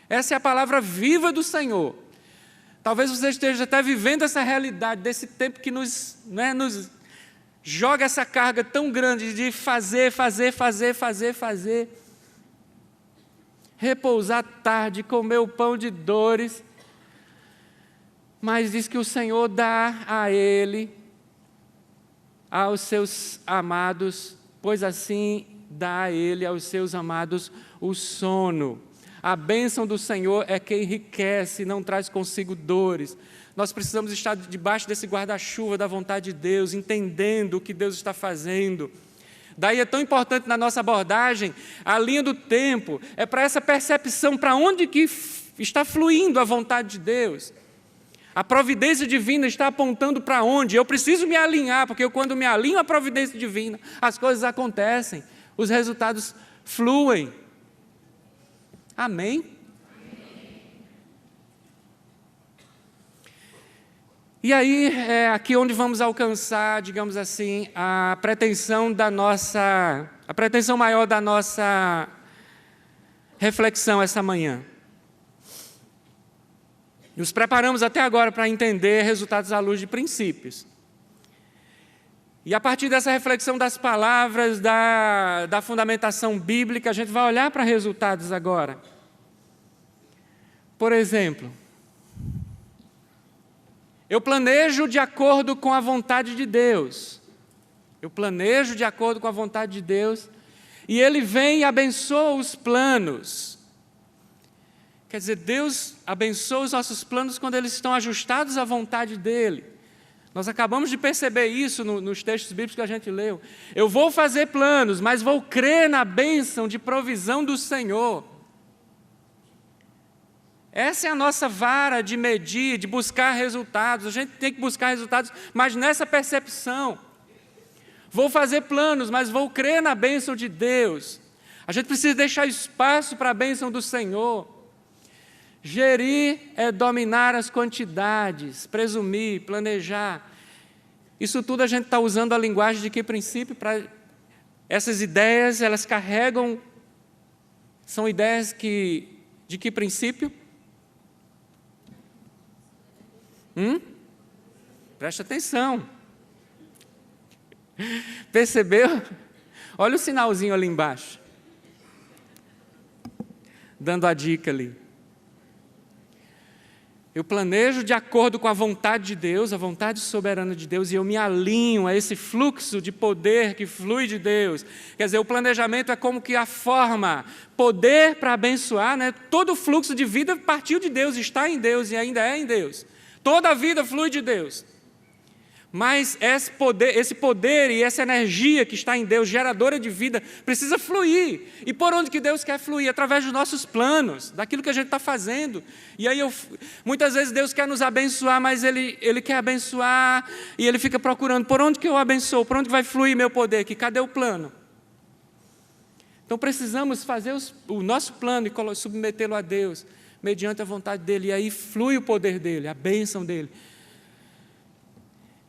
Essa é a palavra viva do Senhor. Talvez você esteja até vivendo essa realidade, desse tempo que nos joga essa carga tão grande de fazer. Repousar à tarde, comer o pão de dores. Mas diz que o Senhor dá a ele, aos seus amados, pois assim dá a ele, aos seus amados, o sono. A bênção do Senhor é que enriquece, não traz consigo dores. Nós precisamos estar debaixo desse guarda-chuva da vontade de Deus, entendendo o que Deus está fazendo. Daí é tão importante na nossa abordagem, a linha do tempo, é para essa percepção, para onde que está fluindo a vontade de Deus. A providência divina está apontando para onde? Eu preciso me alinhar, porque quando me alinho à providência divina, as coisas acontecem, os resultados fluem. Amém? E aí é aqui onde vamos alcançar, digamos assim, a pretensão maior da nossa reflexão essa manhã. Nos preparamos até agora para entender resultados à luz de princípios. E a partir dessa reflexão das palavras, da fundamentação bíblica, a gente vai olhar para resultados agora. Por exemplo, eu planejo de acordo com a vontade de Deus. Eu planejo de acordo com a vontade de Deus, e Ele vem e abençoa os planos. Quer dizer, Deus abençoa os nossos planos quando eles estão ajustados à vontade dEle. Nós acabamos de perceber isso nos textos bíblicos que a gente leu. Eu vou fazer planos, mas vou crer na bênção de provisão do Senhor. Essa é a nossa vara de medir, de buscar resultados. A gente tem que buscar resultados, mas nessa percepção. Vou fazer planos, mas vou crer na bênção de Deus. A gente precisa deixar espaço para a bênção do Senhor. Gerir é dominar as quantidades, presumir, planejar. Isso tudo a gente está usando a linguagem de que princípio? Essas ideias, elas carregam, são ideias de que princípio? Presta atenção. Percebeu? Olha o sinalzinho ali embaixo. Dando a dica ali. Eu planejo de acordo com a vontade de Deus, a vontade soberana de Deus, e eu me alinho a esse fluxo de poder que flui de Deus. Quer dizer, o planejamento é como que a forma, poder para abençoar, né? Todo o fluxo de vida partiu de Deus, está em Deus e ainda é em Deus. Toda a vida flui de Deus. Mas esse poder e essa energia que está em Deus, geradora de vida, precisa fluir. E por onde que Deus quer fluir? Através dos nossos planos, daquilo que a gente está fazendo. E aí, muitas vezes Deus quer nos abençoar, mas Ele quer abençoar e Ele fica procurando, por onde que eu abençoo? Por onde que vai fluir meu poder aqui? Cadê o plano? Então precisamos fazer o nosso plano e submetê-lo a Deus, mediante a vontade dEle. E aí flui o poder dEle, a bênção dEle.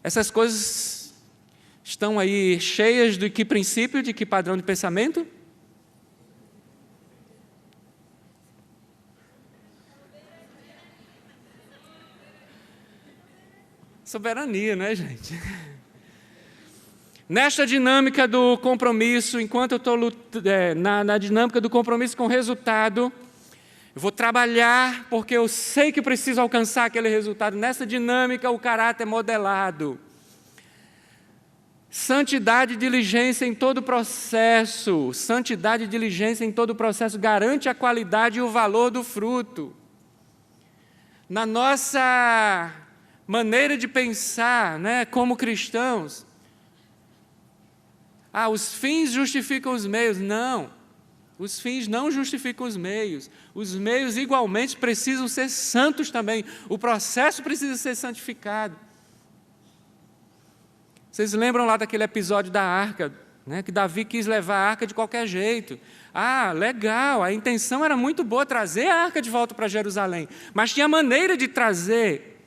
Essas coisas estão aí cheias de que princípio, de que padrão de pensamento? Soberania, né, gente? Nesta dinâmica do compromisso, enquanto eu estou na dinâmica do compromisso com o resultado, eu vou trabalhar porque eu sei que preciso alcançar aquele resultado. Nessa dinâmica, o caráter é modelado. Santidade e diligência em todo o processo. Santidade e diligência em todo o processo garante a qualidade e o valor do fruto. Na nossa maneira de pensar, né, como cristãos, os fins justificam os meios. Não. Os fins não justificam os meios. Os meios igualmente precisam ser santos também. O processo precisa ser santificado. Vocês lembram lá daquele episódio da arca, né, que Davi quis levar a arca de qualquer jeito. Ah, legal, a intenção era muito boa, trazer a arca de volta para Jerusalém, mas tinha maneira de trazer.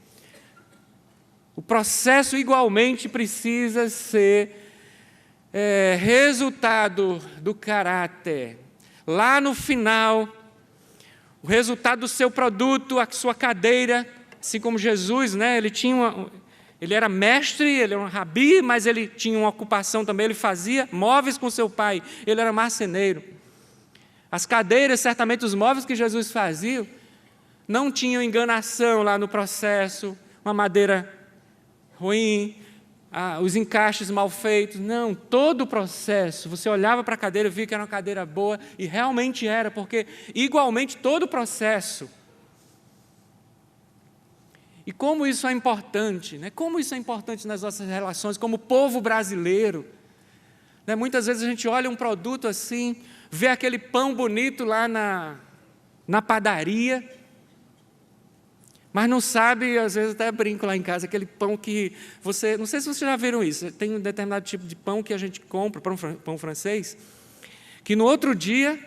O processo igualmente precisa ser resultado do caráter. Lá no final, o resultado do seu produto, a sua cadeira, assim como Jesus, né, ele era mestre, ele era um rabi, mas ele tinha uma ocupação também, ele fazia móveis com seu pai, ele era marceneiro. As cadeiras, certamente os móveis que Jesus fazia, não tinham enganação lá no processo, uma madeira ruim, os encaixes mal feitos, não, todo o processo, você olhava para a cadeira e via que era uma cadeira boa, e realmente era, porque igualmente todo o processo. E como isso é importante, né? Como isso é importante nas nossas relações, como povo brasileiro. Né? Muitas vezes a gente olha um produto assim, vê aquele pão bonito lá na padaria, mas não sabe, às vezes até brinco lá em casa, aquele pão que você... Não sei se vocês já viram isso, tem um determinado tipo de pão que a gente compra, pão francês, que no outro dia...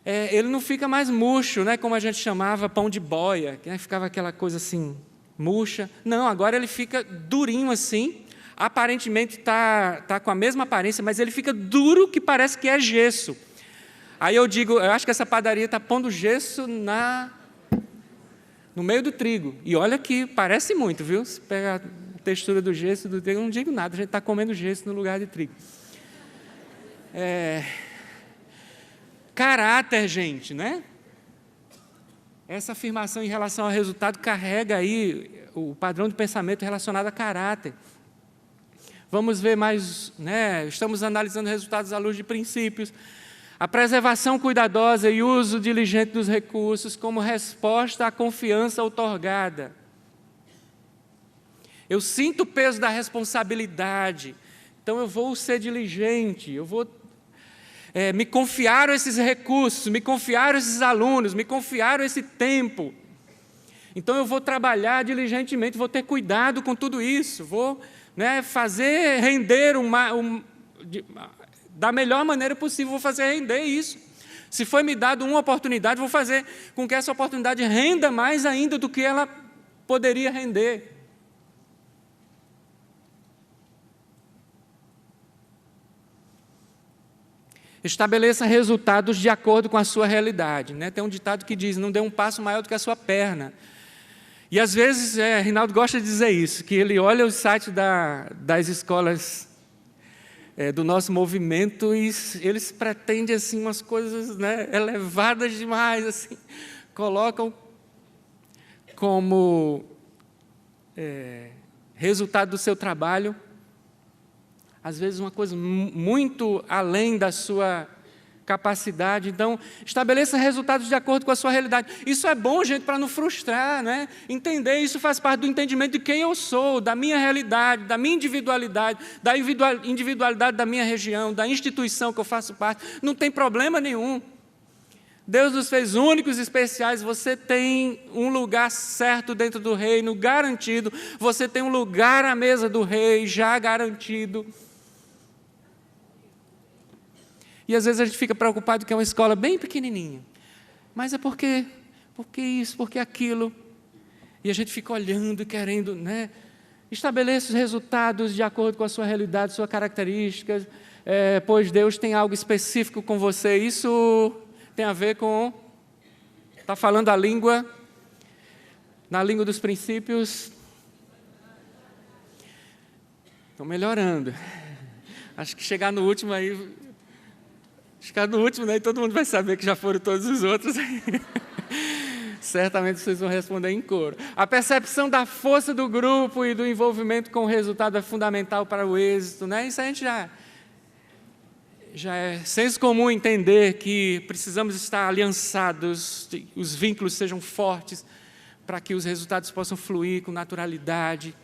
ele não fica mais murcho, né, como a gente chamava pão de boia, que ficava aquela coisa assim, murcha. Não, agora ele fica durinho assim, aparentemente está com a mesma aparência, mas ele fica duro que parece que é gesso. Aí eu digo, eu acho que essa padaria está pondo gesso no meio do trigo. E olha que parece muito, viu? Se pega a textura do gesso do trigo, eu não digo nada, a gente está comendo gesso no lugar de trigo. Caráter, gente, né? Essa afirmação em relação ao resultado carrega aí o padrão de pensamento relacionado a caráter. Vamos ver mais, né? Estamos analisando resultados à luz de princípios. A preservação cuidadosa e uso diligente dos recursos como resposta à confiança outorgada. Eu sinto o peso da responsabilidade, então eu vou ser diligente, eu vou... me confiaram esses recursos, me confiaram esses alunos, me confiaram esse tempo. Então eu vou trabalhar diligentemente, vou ter cuidado com tudo isso, vou, né, fazer render da melhor maneira possível, vou fazer render isso. Se foi me dado uma oportunidade, vou fazer com que essa oportunidade renda mais ainda do que ela poderia render. Estabeleça resultados de acordo com a sua realidade. Né? Tem um ditado que diz, não dê um passo maior do que a sua perna. E às vezes, Rinaldo gosta de dizer isso, que ele olha os sites das escolas do nosso movimento e eles pretendem assim, umas coisas, né, elevadas demais, assim, colocam como resultado do seu trabalho, às vezes uma coisa muito além da sua capacidade. Então, estabeleça resultados de acordo com a sua realidade. Isso é bom, gente, para não frustrar, né? Entender, isso faz parte do entendimento de quem eu sou, da minha realidade, da minha individualidade, da individualidade da minha região, da instituição que eu faço parte. Não tem problema nenhum. Deus nos fez únicos e especiais, você tem um lugar certo dentro do reino, garantido, você tem um lugar à mesa do rei, já garantido. E às vezes a gente fica preocupado que é uma escola bem pequenininha, mas é porque isso, porque aquilo, e a gente fica olhando e querendo, né? Estabeleça os resultados de acordo com a sua realidade, suas características, pois Deus tem algo específico com você, isso tem a ver com, está falando na língua dos princípios, estão melhorando, acho que chegar no último aí, né, todo mundo vai saber que já foram todos os outros, certamente vocês vão responder em coro. A percepção da força do grupo e do envolvimento com o resultado é fundamental para o êxito, né? Isso a gente já é senso comum entender que precisamos estar aliançados, os vínculos sejam fortes, para que os resultados possam fluir com naturalidade.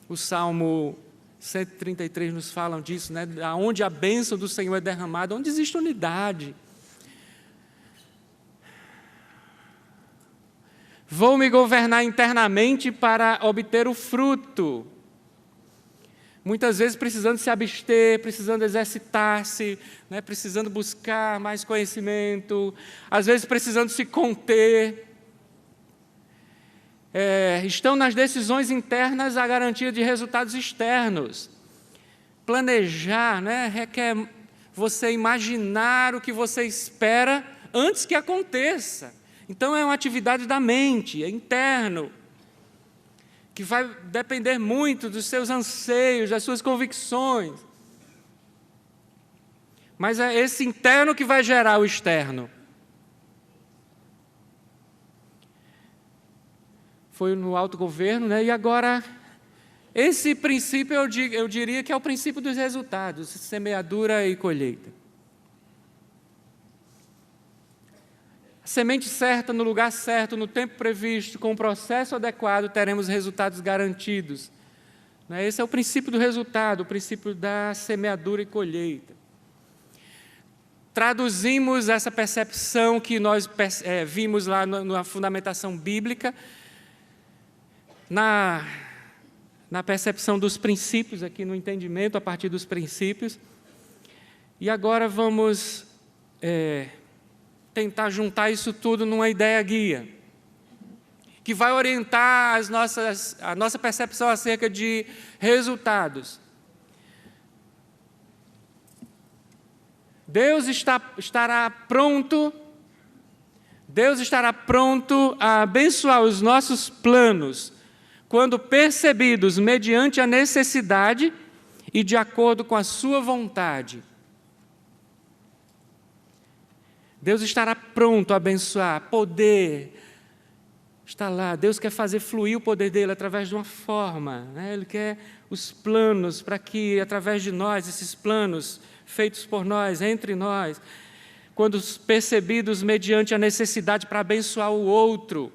O Salmo 133 nos fala disso, né? Onde a bênção do Senhor é derramada, onde existe unidade. Vou me governar internamente para obter o fruto. muitas vezes precisando se abster, precisando exercitar-se, né, precisando buscar mais conhecimento, às vezes precisando se conter. Estão nas decisões internas a garantia de resultados externos. Planejar, né, requer você imaginar o que você espera antes que aconteça. Então, é uma atividade da mente, é interno, que vai depender muito dos seus anseios, das suas convicções. Mas é esse interno que vai gerar o externo. Foi no autogoverno, né? E agora, esse princípio eu diria que é o princípio dos resultados, semeadura e colheita. A semente certa, no lugar certo, no tempo previsto, com o processo adequado, teremos resultados garantidos. Esse é o princípio do resultado, o princípio da semeadura e colheita. Traduzimos essa percepção que nós vimos lá na fundamentação bíblica, na percepção dos princípios, aqui no entendimento, a partir dos princípios. E agora vamos tentar juntar isso tudo numa ideia guia, que vai orientar a nossa percepção acerca de resultados. Deus estará pronto a abençoar os nossos planos, quando percebidos mediante a necessidade e de acordo com a sua vontade. Deus estará pronto a abençoar, poder está lá. Deus quer fazer fluir o poder dele através de uma forma, né? Ele quer os planos para que, através de nós, esses planos feitos por nós, entre nós, quando percebidos mediante a necessidade para abençoar o outro,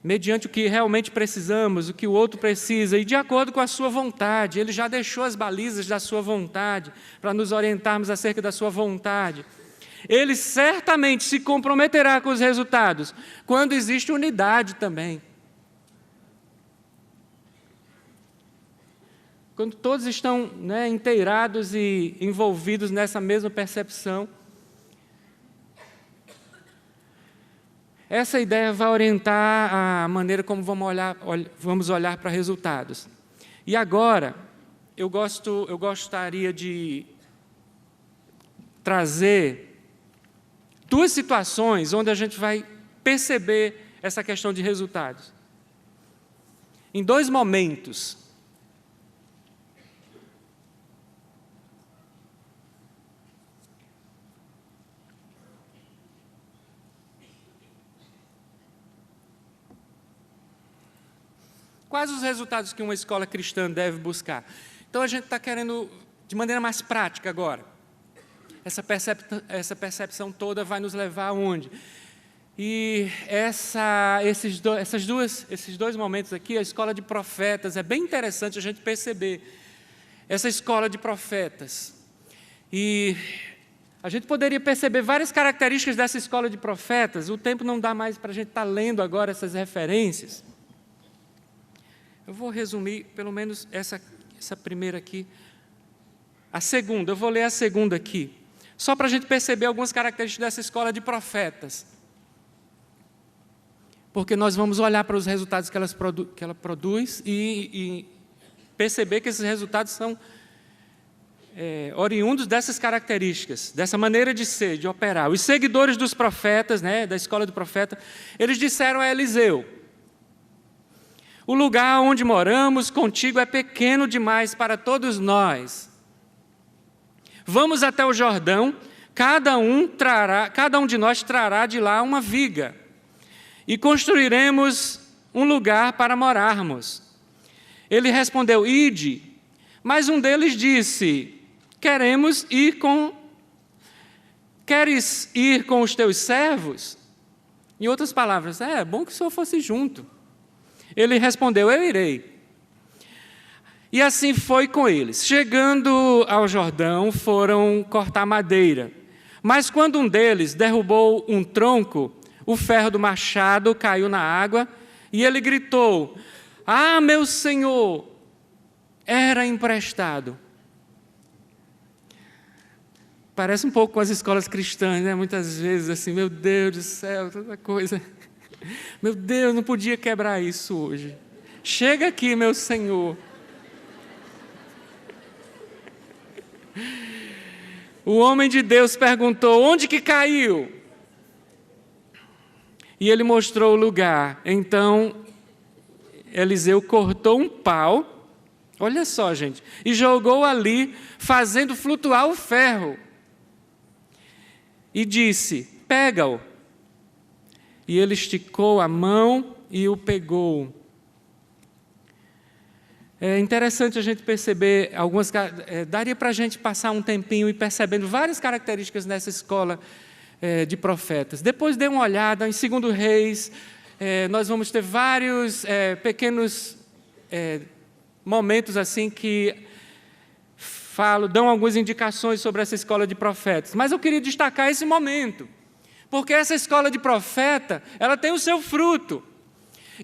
mediante o que realmente precisamos, o que o outro precisa, e de acordo com a sua vontade. Ele já deixou as balizas da sua vontade, para nos orientarmos acerca da sua vontade. Ele certamente se comprometerá com os resultados, quando existe unidade também. Quando todos estão, né, inteirados e envolvidos nessa mesma percepção. Essa ideia vai orientar a maneira como vamos olhar para resultados. E agora, eu gostaria de trazer duas situações onde a gente vai perceber essa questão de resultados. Em dois momentos. Quais os resultados que uma escola cristã deve buscar? Então, a gente está querendo, de maneira mais prática agora, essa percepção toda vai nos levar aonde? E esses dois momentos aqui, a escola de profetas, é bem interessante a gente perceber essa escola de profetas. E a gente poderia perceber várias características dessa escola de profetas. O tempo não dá mais para a gente estar lendo agora essas referências. Eu vou resumir, pelo menos, essa primeira aqui. A segunda, eu vou ler a segunda aqui, só para a gente perceber algumas características dessa escola de profetas. Porque nós vamos olhar para os resultados que ela produz e perceber que esses resultados são oriundos dessas características, dessa maneira de ser, de operar. Os seguidores dos profetas, né, da escola do profeta, eles disseram a Eliseu: o lugar onde moramos contigo é pequeno demais para todos nós. Vamos até o Jordão, cada um de nós trará de lá uma viga, e construiremos um lugar para morarmos. Ele respondeu: ide. Mas um deles disse: queres ir com os teus servos? Em outras palavras, é bom que o senhor fosse junto. Ele respondeu: eu irei. E assim foi com eles. Chegando ao Jordão, foram cortar madeira. Mas quando um deles derrubou um tronco, o ferro do machado caiu na água, e ele gritou: Ah, meu Senhor, era emprestado. Parece um pouco com as escolas cristãs, né? Muitas vezes assim, meu Deus do céu, tanta coisa. Meu Deus, não podia quebrar isso hoje. Chega aqui, meu Senhor. O homem de Deus perguntou, onde que caiu? E ele mostrou o lugar. Então, Eliseu cortou um pau, olha só, gente, e jogou ali, fazendo flutuar o ferro. E disse, pega-o. E ele esticou a mão e o pegou. É interessante a gente perceber algumas... daria para a gente passar um tempinho e percebendo várias características nessa escola de profetas. Depois dê uma olhada em 2 Reis, nós vamos ter vários pequenos momentos assim que dão algumas indicações sobre essa escola de profetas. Mas eu queria destacar esse momento, porque essa escola de profeta, ela tem o seu fruto,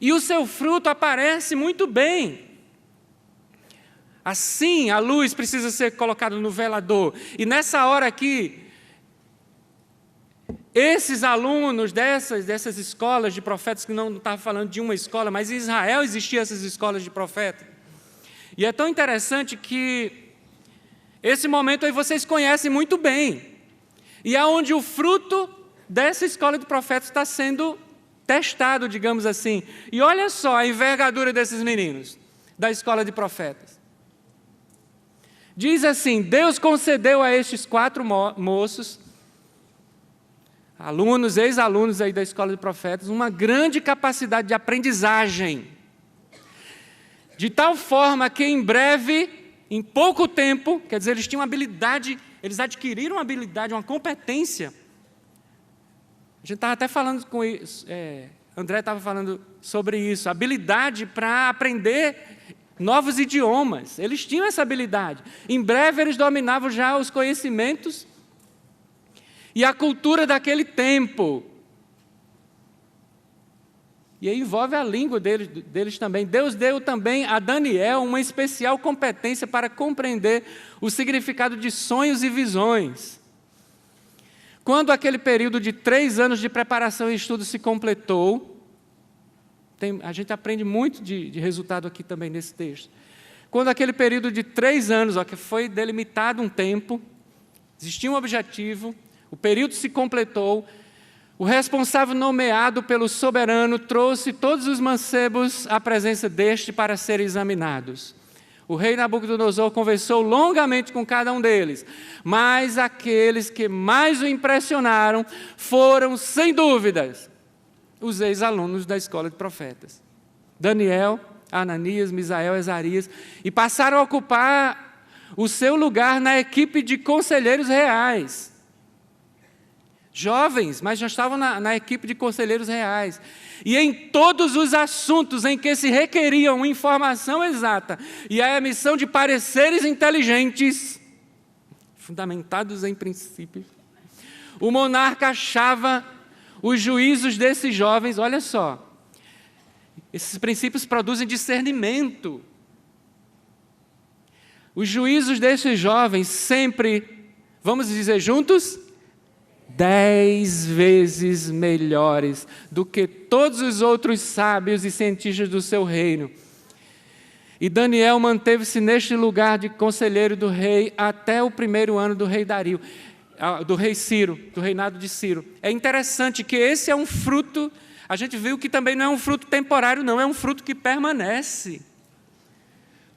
e o seu fruto aparece muito bem. Assim, a luz precisa ser colocada no velador. E nessa hora aqui, esses alunos dessas escolas de profetas, que não estava falando de uma escola, mas em Israel existiam essas escolas de profetas. E é tão interessante que esse momento aí vocês conhecem muito bem. E é onde o fruto dessa escola de profetas está sendo testado, digamos assim. E olha só a envergadura desses meninos da escola de profetas. Diz assim, Deus concedeu a estes 4 moços, alunos, ex-alunos aí da escola de profetas, uma grande capacidade de aprendizagem, de tal forma que em breve, em pouco tempo, quer dizer, eles tinham uma habilidade, eles adquiriram uma habilidade, uma competência. A gente estava até falando com isso, André estava falando sobre isso, habilidade para aprender novos idiomas. Eles tinham essa habilidade. Em breve eles dominavam já os conhecimentos e a cultura daquele tempo. E aí envolve a língua deles também. Deus deu também a Daniel uma especial competência para compreender o significado de sonhos e visões. Quando aquele período de 3 anos de preparação e estudo se completou, a gente aprende muito de resultado aqui também nesse texto. Quando aquele período de 3 anos, que foi delimitado um tempo, existia um objetivo, o período se completou, o responsável nomeado pelo soberano trouxe todos os mancebos à presença deste para serem examinados. O rei Nabucodonosor conversou longamente com cada um deles, mas aqueles que mais o impressionaram foram, sem dúvidas, os ex-alunos da escola de profetas. Daniel, Ananias, Misael, Azarias, e passaram a ocupar o seu lugar na equipe de conselheiros reais. Jovens, mas já estavam na equipe de conselheiros reais. E em todos os assuntos em que se requeriam informação exata e a emissão de pareceres inteligentes, fundamentados em princípios, o monarca achava os juízos desses jovens, olha só, esses princípios produzem discernimento. Os juízos desses jovens sempre, vamos dizer juntos, 10 vezes melhores do que todos os outros sábios e cientistas do seu reino. E Daniel manteve-se neste lugar de conselheiro do rei até o 1º ano do rei Dario. Do rei Ciro, do reinado de Ciro. É interessante que esse é um fruto, a gente viu que também não é um fruto temporário, não, é um fruto que permanece.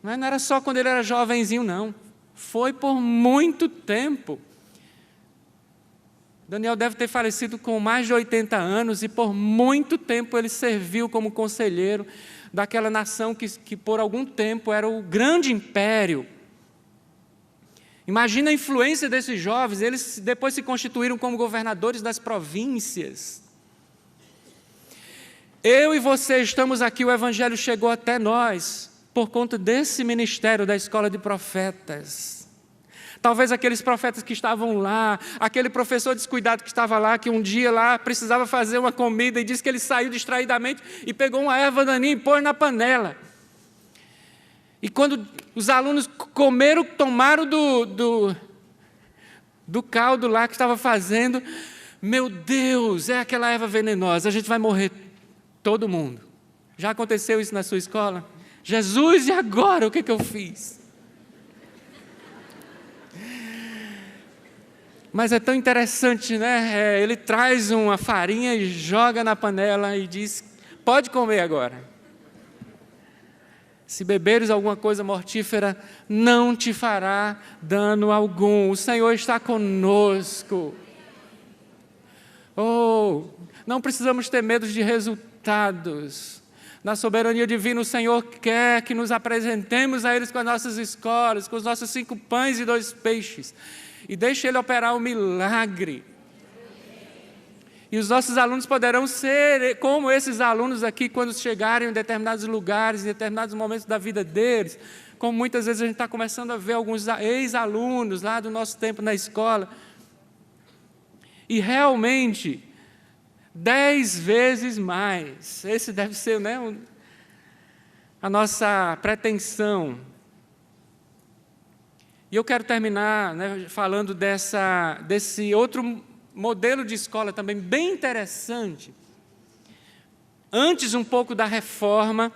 Não era só quando ele era jovenzinho, não. Foi por muito tempo. Daniel deve ter falecido com mais de 80 anos e por muito tempo ele serviu como conselheiro daquela nação que por algum tempo era o grande império. Imagina a influência desses jovens, eles depois se constituíram como governadores das províncias. Eu e você estamos aqui, o Evangelho chegou até nós por conta desse ministério da escola de profetas. Talvez aqueles profetas que estavam lá, aquele professor descuidado que estava lá, que um dia lá precisava fazer uma comida e disse que ele saiu distraidamente e pegou uma erva daninha e pôs na panela. E quando os alunos tomaram do caldo lá que estava fazendo, meu Deus, é aquela erva venenosa, a gente vai morrer todo mundo. Já aconteceu isso na sua escola? Jesus, e agora o que eu fiz? Mas é tão interessante, né? Ele traz uma farinha e joga na panela e diz, pode comer agora. Se beberes alguma coisa mortífera, não te fará dano algum. O Senhor está conosco. Oh, não precisamos ter medo de resultados. Na soberania divina, o Senhor quer que nos apresentemos a eles com as nossas escolas, com os nossos 5 pães e 2 peixes. E deixe Ele operar o milagre. E os nossos alunos poderão ser como esses alunos aqui, quando chegarem em determinados lugares, em determinados momentos da vida deles, como muitas vezes a gente está começando a ver alguns ex-alunos lá do nosso tempo na escola. E realmente, 10 vezes mais. Esse deve ser, né, a nossa pretensão. E eu quero terminar, né, falando desse outro modelo de escola também bem interessante. Antes um pouco da reforma,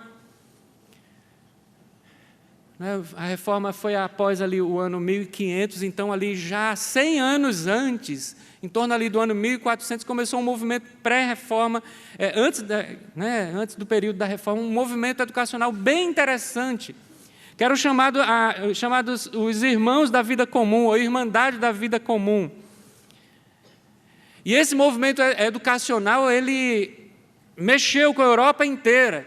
né, a reforma foi após ali o ano 1500, então ali já 100 anos antes, em torno ali do ano 1400, começou um movimento pré-reforma, antes do período da reforma, um movimento educacional bem interessante, que eram chamados os irmãos da vida comum, ou irmandade da vida comum. E esse movimento educacional, ele mexeu com a Europa inteira.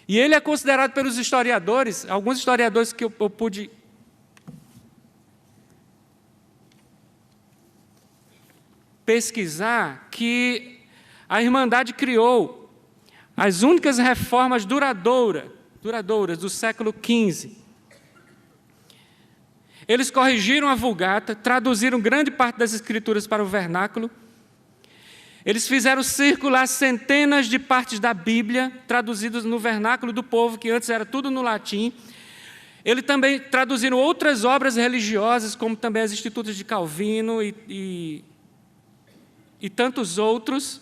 E ele é considerado pelos historiadores, alguns historiadores que eu pude pesquisar, que a Irmandade criou as únicas reformas duradouras do século XV. Eles corrigiram a Vulgata, traduziram grande parte das Escrituras para o vernáculo. Eles fizeram circular centenas de partes da Bíblia, traduzidas no vernáculo do povo, que antes era tudo no latim. Eles também traduziram outras obras religiosas, como também as Institutas de Calvino e tantos outros.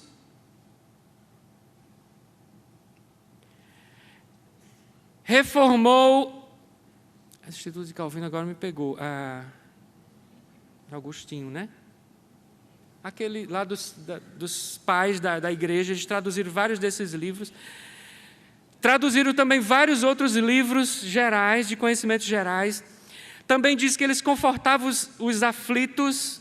Reformou... As Institutos de Calvino agora me pegou. Agostinho, né? Aquele lá dos pais da igreja, eles traduziram vários desses livros. Traduziram também vários outros livros gerais, de conhecimentos gerais. Também diz que eles confortavam os aflitos,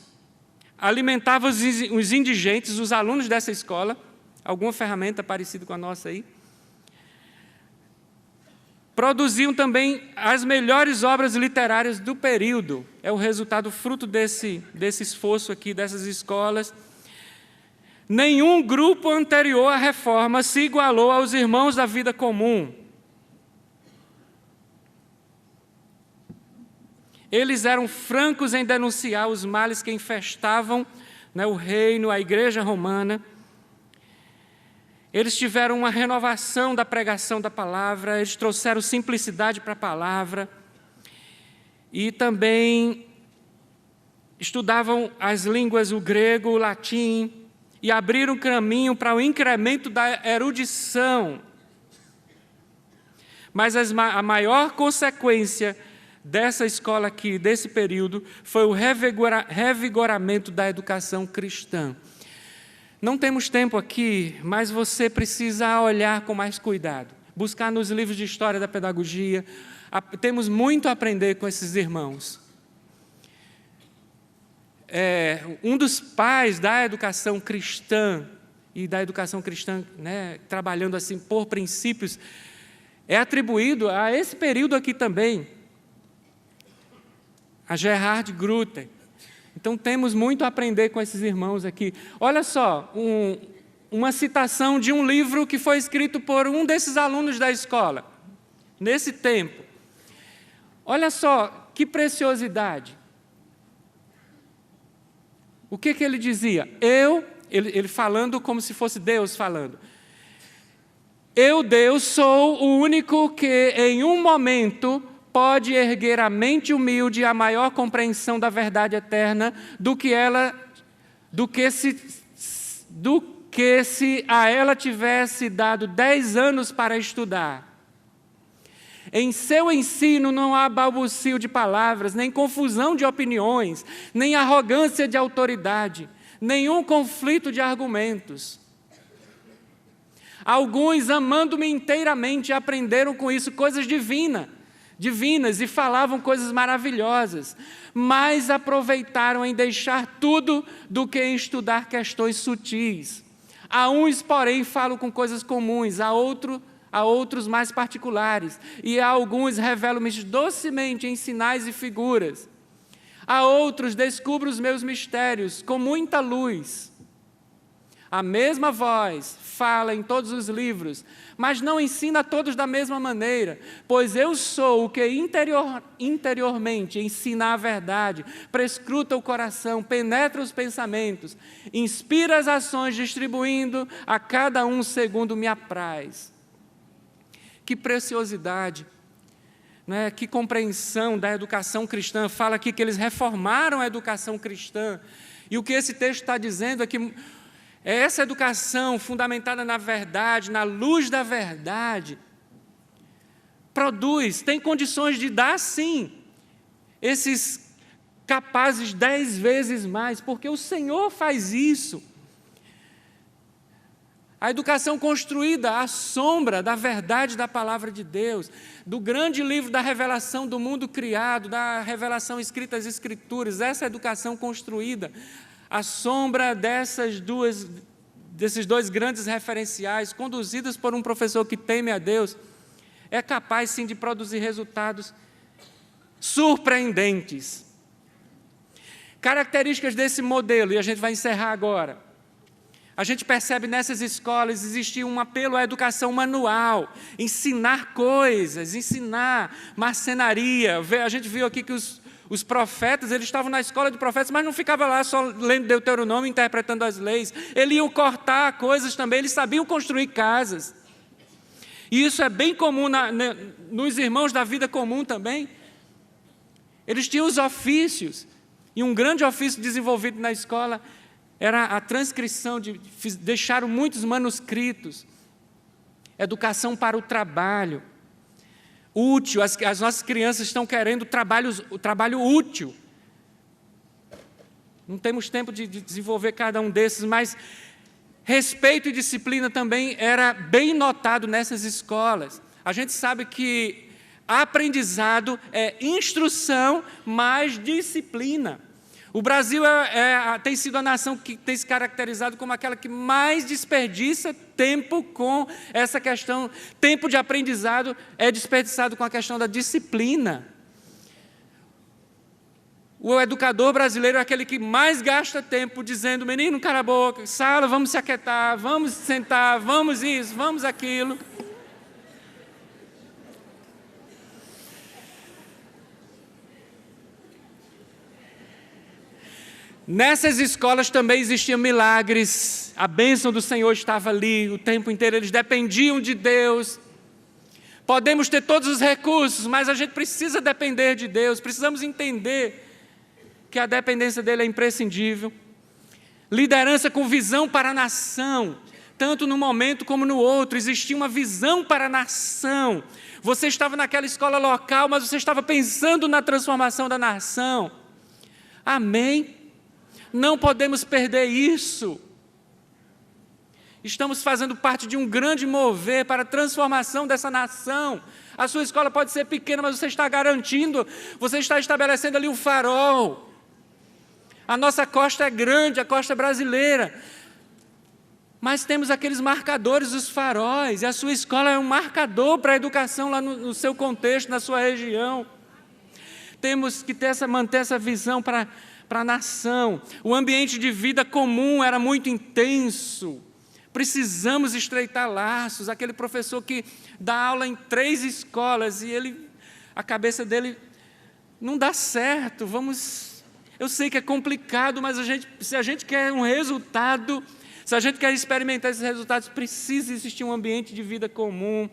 alimentavam os indigentes, os alunos dessa escola, alguma ferramenta parecida com a nossa aí. Produziam também as melhores obras literárias do período. É o resultado, fruto desse esforço aqui, dessas escolas. Nenhum grupo anterior à reforma se igualou aos irmãos da vida comum. Eles eram francos em denunciar os males que infestavam, né, o reino, a igreja romana. Eles tiveram uma renovação da pregação da palavra, eles trouxeram simplicidade para a palavra e também estudavam as línguas, o grego, o latim, e abriram caminho para o incremento da erudição. Mas a maior consequência dessa escola aqui, desse período, foi o revigoramento da educação cristã. Não temos tempo aqui, mas você precisa olhar com mais cuidado, buscar nos livros de história da pedagogia. Temos muito a aprender com esses irmãos. Um dos pais da educação cristã, e da educação cristã, né, trabalhando assim por princípios, é atribuído a esse período aqui também, a Gerhard Grütter. Então, temos muito a aprender com esses irmãos aqui. Olha só, uma citação de um livro que foi escrito por um desses alunos da escola, nesse tempo. Olha só, que preciosidade. O que ele dizia? Ele falando como se fosse Deus falando. Eu, Deus, sou o único que, em um momento, pode erguer a mente humilde à maior compreensão da verdade eterna do que se a ela tivesse dado 10 anos para estudar. Em seu ensino não há balbucio de palavras, nem confusão de opiniões, nem arrogância de autoridade, nenhum conflito de argumentos. Alguns, amando-me inteiramente, aprenderam com isso coisas divinas e falavam coisas maravilhosas, mas aproveitaram em deixar tudo do que em estudar questões sutis. A uns, porém, falo com coisas comuns, a outros mais particulares, e a alguns revelo-me docemente em sinais e figuras. A outros descubro os meus mistérios com muita luz. A mesma voz fala em todos os livros, mas não ensina a todos da mesma maneira, pois eu sou o que interiormente ensina a verdade, prescruta o coração, penetra os pensamentos, inspira as ações, distribuindo a cada um segundo me apraz. Que preciosidade, né? Que compreensão da educação cristã. Fala aqui que eles reformaram a educação cristã, e o que esse texto está dizendo é que essa educação fundamentada na verdade, na luz da verdade, tem condições de dar, sim, esses capazes 10 vezes mais, porque o Senhor faz isso. A educação construída à sombra da verdade da palavra de Deus, do grande livro da revelação do mundo criado, da revelação escrita às Escrituras, essa educação construída à sombra desses dois grandes referenciais, conduzidas por um professor que teme a Deus, é capaz, sim, de produzir resultados surpreendentes. Características desse modelo, e a gente vai encerrar agora. A gente percebe nessas escolas existir um apelo à educação manual, ensinar coisas, ensinar marcenaria. A gente viu aqui que os profetas, eles estavam na escola de profetas, mas não ficavam lá só lendo Deuteronômio, interpretando as leis. Eles iam cortar coisas também, eles sabiam construir casas. E isso é bem comum nos irmãos da vida comum também. Eles tinham os ofícios, e um grande ofício desenvolvido na escola era a transcrição, deixaram muitos manuscritos, educação para o trabalho, útil, as nossas crianças estão querendo o trabalho útil. Não temos tempo de desenvolver cada um desses, mas respeito e disciplina também era bem notado nessas escolas. A gente sabe que aprendizado é instrução mais disciplina. O Brasil tem sido a nação que tem se caracterizado como aquela que mais desperdiça tempo com essa questão. Tempo de aprendizado é desperdiçado com a questão da disciplina. O educador brasileiro é aquele que mais gasta tempo dizendo: menino, cala a boca, sala, vamos se aquietar, vamos sentar, vamos isso, vamos aquilo. Nessas escolas também existiam milagres, a bênção do Senhor estava ali o tempo inteiro, eles dependiam de Deus. Podemos ter todos os recursos, mas a gente precisa depender de Deus, precisamos entender que a dependência dele é imprescindível. Liderança com visão para a nação, tanto no momento como no outro, existia uma visão para a nação. Você estava naquela escola local, mas você estava pensando na transformação da nação. Amém? Não podemos perder isso. Estamos fazendo parte de um grande mover para a transformação dessa nação. A sua escola pode ser pequena, mas você está garantindo, você está estabelecendo ali um farol. A nossa costa é grande, a costa brasileira. Mas temos aqueles marcadores, os faróis, e a sua escola é um marcador para a educação lá no seu contexto, na sua região. Temos que manter essa visão para a nação. O ambiente de vida comum era muito intenso. Precisamos estreitar laços. Aquele professor que dá aula em 3 escolas e a cabeça dele não dá certo. Eu sei que é complicado, mas se a gente quer um resultado, Se a gente quer experimentar esses resultados, precisa existir um ambiente de vida comum,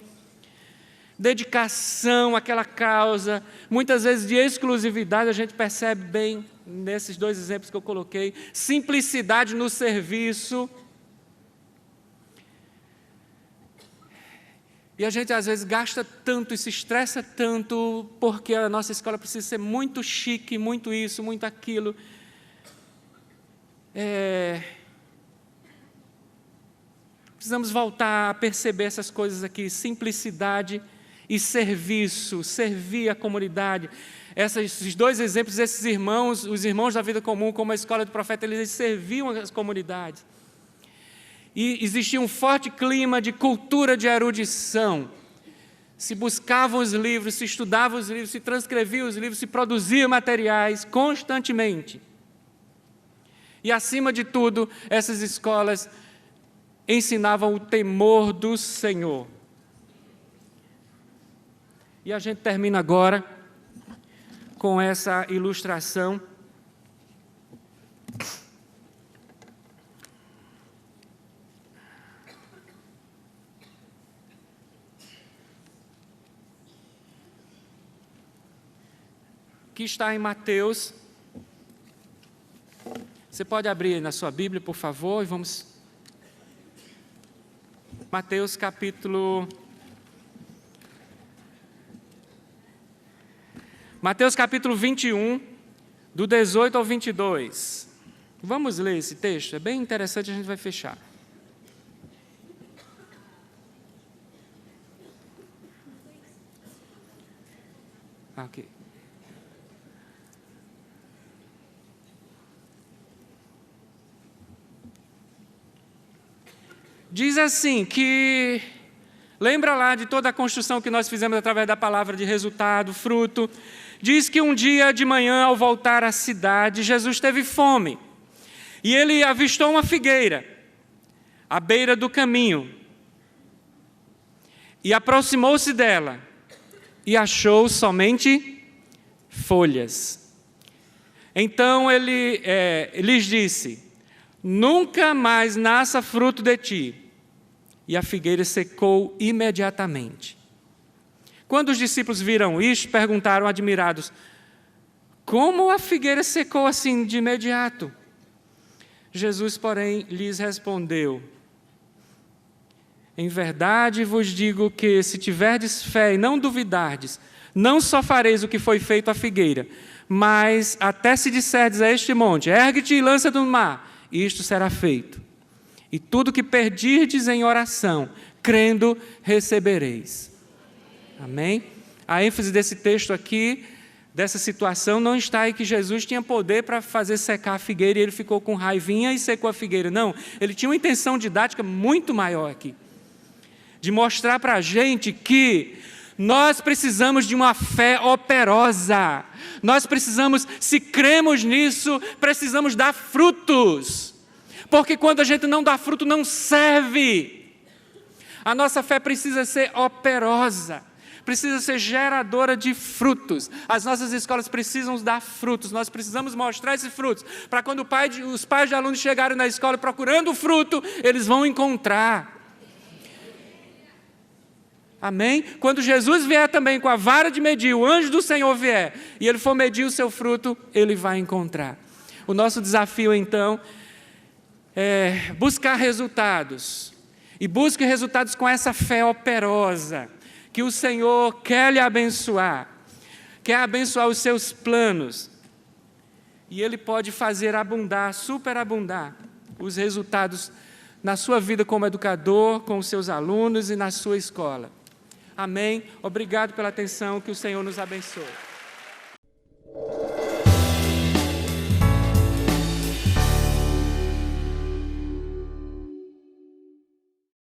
dedicação àquela causa, muitas vezes de exclusividade, a gente percebe bem nesses dois exemplos que eu coloquei, simplicidade no serviço. E a gente às vezes gasta tanto e se estressa tanto, porque a nossa escola precisa ser muito chique, muito isso, muito aquilo. Precisamos voltar a perceber essas coisas aqui, simplicidade e serviço, servir a comunidade. Esses dois exemplos, esses irmãos, os irmãos da vida comum, como a escola do profeta, eles serviam as comunidades. E existia um forte clima de cultura de erudição. Se buscavam os livros, se estudavam os livros, se transcreviam os livros, se produziam materiais constantemente. E, acima de tudo, essas escolas ensinavam o temor do Senhor. E a gente termina agora com essa ilustração. Que está em Mateus. Você pode abrir aí na sua Bíblia, por favor, e vamos... Mateus capítulo 21, do 18 ao 22. Vamos ler esse texto, é bem interessante, a gente vai fechar. Ok. Diz assim que, lembra lá de toda a construção que nós fizemos através da palavra de resultado, fruto. Diz que um dia de manhã, ao voltar à cidade, Jesus teve fome. E ele avistou uma figueira, à beira do caminho. E aproximou-se dela, e achou somente folhas. Então ele lhes disse: nunca mais nasça fruto de ti. E a figueira secou imediatamente. Quando os discípulos viram isto, perguntaram admirados: como a figueira secou assim de imediato? Jesus, porém, lhes respondeu: em verdade vos digo que, se tiverdes fé e não duvidardes, não só fareis o que foi feito à figueira, mas até se disserdes a este monte: ergue-te e lança-te no mar, isto será feito. E tudo que pedirdes em oração, crendo, recebereis. Amém? A ênfase desse texto aqui, dessa situação, não está aí que Jesus tinha poder para fazer secar a figueira e ele ficou com raivinha e secou a figueira. Não, ele tinha uma intenção didática muito maior aqui, de mostrar para a gente que nós precisamos de uma fé operosa. Nós precisamos, se cremos nisso, precisamos dar frutos. Porque quando a gente não dá fruto, não serve. A nossa fé precisa ser operosa, precisa ser geradora de frutos. As nossas escolas precisam dar frutos, nós precisamos mostrar esses frutos, para quando os pais de alunos chegarem na escola procurando o fruto, eles vão encontrar. Amém? Quando Jesus vier também com a vara de medir, o anjo do Senhor vier, e ele for medir o seu fruto, ele vai encontrar. O nosso desafio, então, é buscar resultados. E busque resultados com essa fé operosa, que o Senhor quer lhe abençoar, quer abençoar os seus planos. E Ele pode fazer abundar, superabundar os resultados na sua vida como educador, com os seus alunos e na sua escola. Amém? Obrigado pela atenção, que o Senhor nos abençoe.